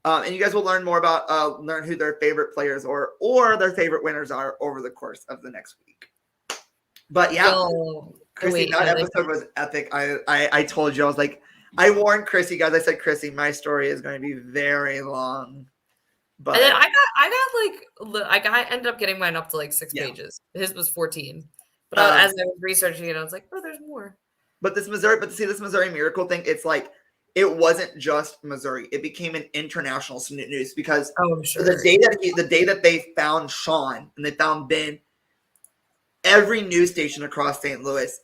And you guys will learn more about learn who their favorite players or their favorite winners are over the course of the next week. But yeah, Chrissy, that episode was epic. I told you, I was like, I warned Chrissy, guys. I said, Chrissy, my story is going to be very long. But and then I ended up getting mine up to like 6 pages. His was 14. But as I was researching it, I was like, oh, there's more. But this Missouri Miracle thing, it's like, it wasn't just Missouri. It became an international news because the day that they found Sean and they found Ben, every news station across St. Louis,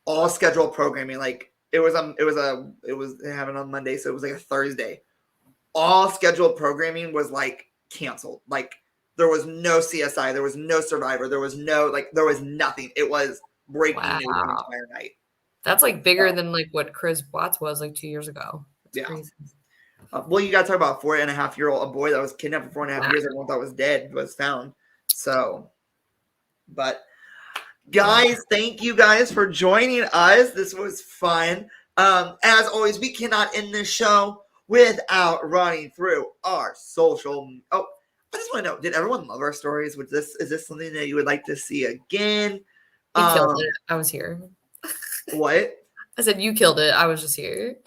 all scheduled programming, like it happened on Monday, so it was like a Thursday. All scheduled programming was like canceled. Like there was no CSI, there was no Survivor, there was nothing. It was breaking news the entire night. That's like bigger than like what Chris Watts was like 2 years ago. That's crazy. Well, you got to talk about 4.5-year-old, a boy that was kidnapped for 4.5 years. Everyone thought was dead, was found. So, but guys, thank you guys for joining us. This was fun. As always, we cannot end this show without running through our social. Oh, I just want to know: did everyone love our stories? Is this something that you would like to see again? You killed it. I was here. What? I said you killed it. I was just here.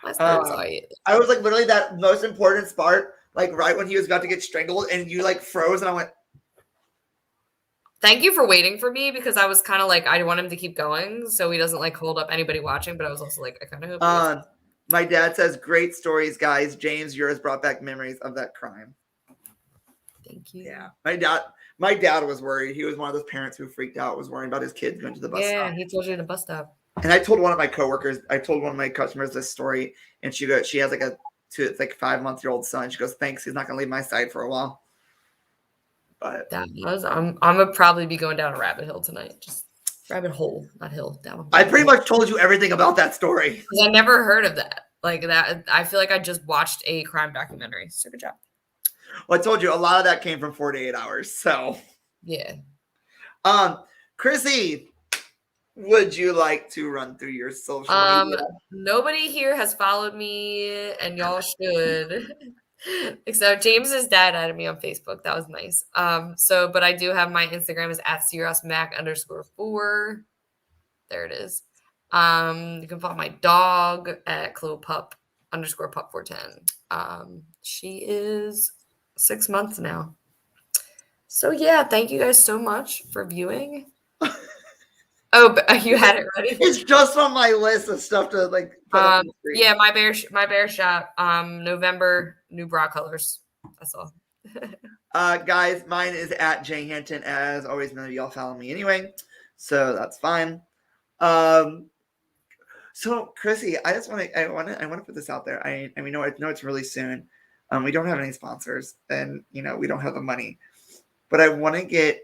My story's alright. I was like literally that most important part, like right when he was about to get strangled, and you like froze, and I went. Thank you for waiting for me because I was kind of like, I want him to keep going so he doesn't like hold up anybody watching. But I was also like, I kind of hope. My dad says, "Great stories, guys. James, yours brought back memories of that crime." Thank you. Yeah, my dad was worried. He was one of those parents who freaked out, was worried about his kids going to the bus stop. Yeah, he told you in the bus stop. And I told one of my coworkers, I told one of my customers this story, and she has like it's like 5-month-old son. She goes, "Thanks, he's not gonna leave my side for a while." But I'm gonna probably be going down a rabbit hole tonight. Just rabbit hole, not hill. Down. I pretty much told you everything about that story. I never heard of that. Like that, I feel like I just watched a crime documentary. So good job. Well, I told you a lot of that came from 48 hours. So yeah. Chrissy, would you like to run through your social media? Nobody here has followed me, and y'all should. Except James's dad added me on Facebook. That was nice. But I do have my Instagram is @SiriusMac_4. There it is. You can follow my dog at ChloePup_pup410. She is 6 months now. So yeah, thank you guys so much for viewing. Oh, but you had it ready. It's just on my list of stuff to like. Yeah, my bear shop. November, new bra colors. That's all. Guys, mine is @JHanton. As always, none of y'all follow me anyway, so that's fine. So Chrissy, I want to put this out there. I know it's really soon. We don't have any sponsors, and we don't have the money, but I want to get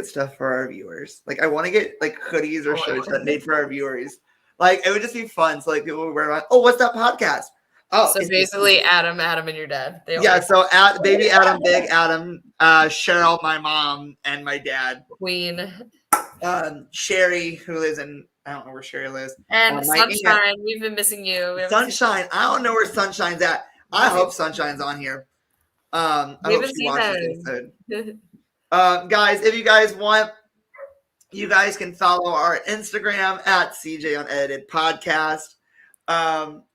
stuff for our viewers. Like I want to get like hoodies or shirts that made for our viewers. Like it would just be fun. So like people would wear around. Oh, what's that podcast? Oh, so basically Adam, and your dad. Yeah. So baby Adam, big Adam, Cheryl, my mom, and my dad. Queen. Sherry, who lives in, I don't know where Sherry lives. And Sunshine, we've been missing you. Sunshine, I don't know where Sunshine's at. I hope Sunshine's on here. I hope she watches this episode. Guys, if you guys want, you guys can follow our Instagram @CJ Unedited Podcast.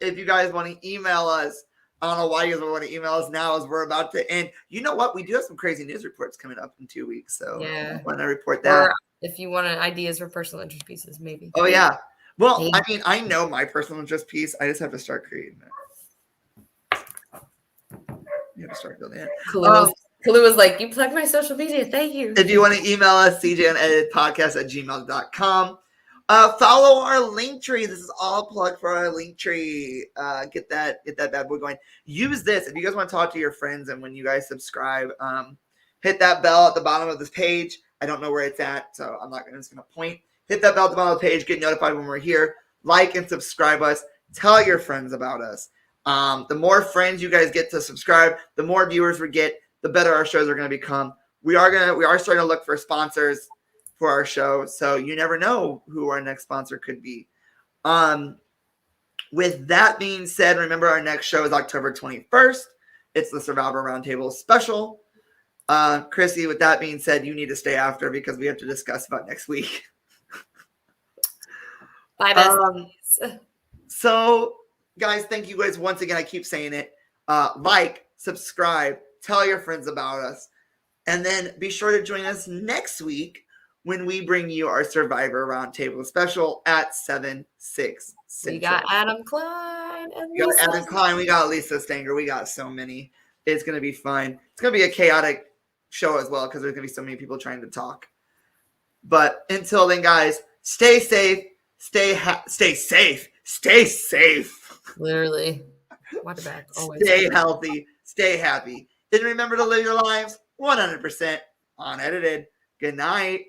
If you guys want to email us, I don't know why you guys want to email us now as we're about to end. You know what? We do have some crazy news reports coming up in 2 weeks. So yeah, I want to report that. Or if you want ideas for personal interest pieces, maybe. Oh, yeah. Well, maybe. I mean, I know my personal interest piece. I just have to start creating it. You have to start building it. Kalu was like, you plugged my social media. Thank you. If you want to email us, cjuneditedpodcast@gmail.com. Follow our link tree. This is all plug for our link tree. Get that bad boy going. Use this if you guys want to talk to your friends, and when you guys subscribe, hit that bell at the bottom of this page. I don't know where it's at, so I'm just gonna point. Hit that bell at the bottom of the page. Get notified when we're here. Like and subscribe us. Tell your friends about us. The more friends you guys get to subscribe, the more viewers we get, the better our shows are going to become. We are starting to look for sponsors for our show, so you never know who our next sponsor could be. With that being said, remember our next show is October 21st. It's the Survivor Roundtable special. Chrissy, with that being said, you need to stay after because we have to discuss about next week. Bye, besties. So, guys, thank you guys once again. I keep saying it. Like, subscribe, tell your friends about us, and then be sure to join us next week when we bring you our Survivor Roundtable special at 7/6 Central. We got Adam Klein and we got Adam Klein. We got Lisa Stanger. We got so many. It's going to be fun. It's going to be a chaotic show as well because there's going to be so many people trying to talk. But until then, guys, stay safe. Stay safe. Stay safe. Literally. Watch back. Always. Stay healthy. Stay happy. And remember to live your lives 100% unedited. Good night.